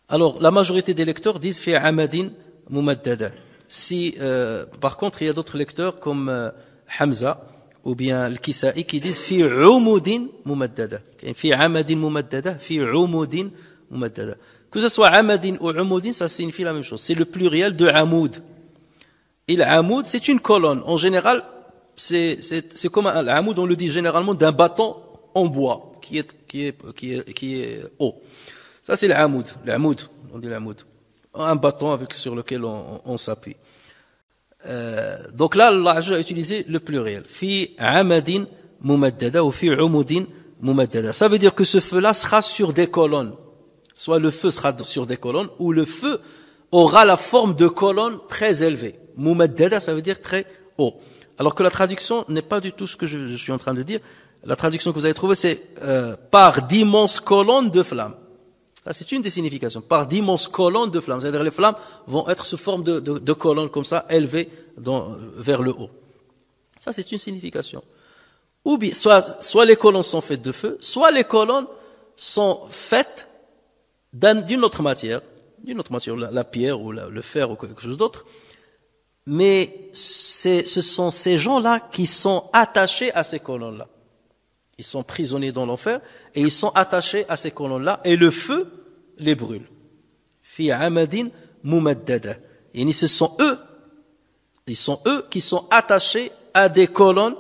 Alors, la majorité des lecteurs disent في عمد ممددة. Si, par contre, il y a d'autres lecteurs comme Hamza ou bien Al-Kisa'i qui disent في عمود ممددة. في عمد ممددة, في عمود ممددة. Que ce soit عمد ou عمود, ça signifie la même chose. C'est le pluriel de amoud. Et l'amoud, c'est une colonne. En général, c'est comme un amoud, on le dit généralement d'un bâton en bois qui est haut. Ça c'est l'amoud, on dit l'amoud. Un bâton sur lequel on s'appuie. Donc là, Allah a utilisé le pluriel. Fi amadin mumaddada ou fi umudin mumaddada. Ça veut dire que ce feu-là sera sur des colonnes. Soit le feu sera sur des colonnes, ou le feu aura la forme de colonnes très élevées. Mumaddada, ça veut dire très haut. Alors que la traduction n'est pas du tout ce que je suis en train de dire. La traduction que vous avez trouvée, c'est par d'immenses colonnes de flammes. Ça, c'est une des significations. Par d'immenses colonnes de flammes. C'est-à-dire les flammes vont être sous forme de colonnes comme ça, élevées vers le haut. Ça, c'est une signification. Ou bien, soit les colonnes sont faites de feu, soit les colonnes sont faites d'une autre matière, la pierre ou le fer ou quelque chose d'autre. Mais ce sont ces gens-là qui sont attachés à ces colonnes-là. Ils sont prisonniers dans l'enfer et ils sont attachés à ces colonnes-là et le feu les brûle. Fi amadin mumaddada. Et ce sont eux qui sont attachés à des colonnes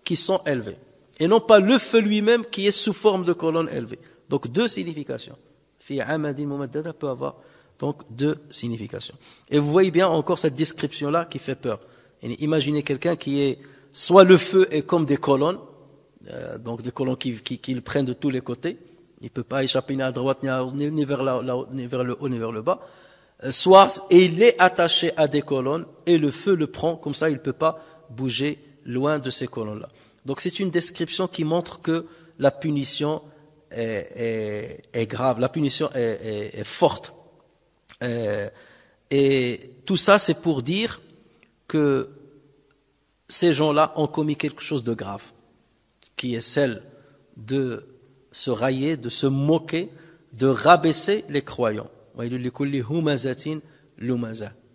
qui sont élevées. Et non pas le feu lui-même qui est sous forme de colonne élevée. Donc deux significations. Fi amadin mumaddada peut avoir donc deux significations. Et vous voyez bien encore cette description-là qui fait peur. Et imaginez quelqu'un qui est, soit le feu est comme des colonnes, donc des colonnes qui le prennent de tous les côtés, il ne peut pas échapper ni à droite, ni vers le haut, ni vers le bas, soit il est attaché à des colonnes et le feu le prend, comme ça il ne peut pas bouger loin de ces colonnes-là. Donc c'est une description qui montre que la punition est grave, la punition est forte. Et tout ça c'est pour dire que ces gens-là ont commis quelque chose de grave, qui est celle de se railler, de se moquer, de rabaisser les croyants.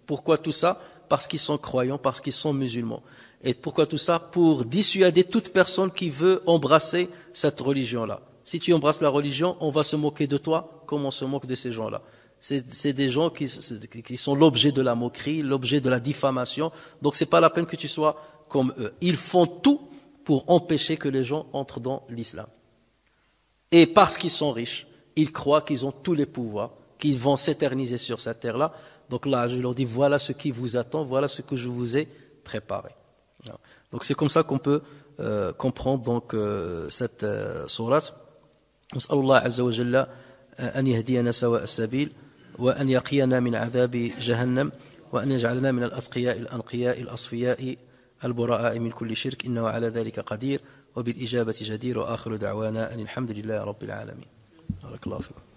Pourquoi tout ça? Parce qu'ils sont croyants, parce qu'ils sont musulmans. Et pourquoi tout ça? Pour dissuader toute personne qui veut embrasser cette religion-là. Si tu embrasses la religion, on va se moquer de toi comme on se moque de ces gens-là. C'est des gens qui sont l'objet de la moquerie, l'objet de la diffamation. Donc c'est pas la peine que tu sois comme eux. Ils font tout pour empêcher que les gens entrent dans l'islam. Et parce qu'ils sont riches, ils croient qu'ils ont tous les pouvoirs, qu'ils vont s'éterniser sur cette terre-là. Donc là, je leur dis, voilà ce qui vous attend, voilà ce que je vous ai préparé. Donc c'est comme ça qu'on peut comprendre donc cette sourate. نسأل الله عز وجل أن يهدينا سواء السبيل وأن يقينا من عذاب جهنم وأن يجعلنا من الأتقياء الأنقياء الأصفياء البراء من كل شرك إنه على ذلك قدير وبالإجابة جدير وآخر دعوانا أن الحمد لله رب العالمين. بارك الله فيكم.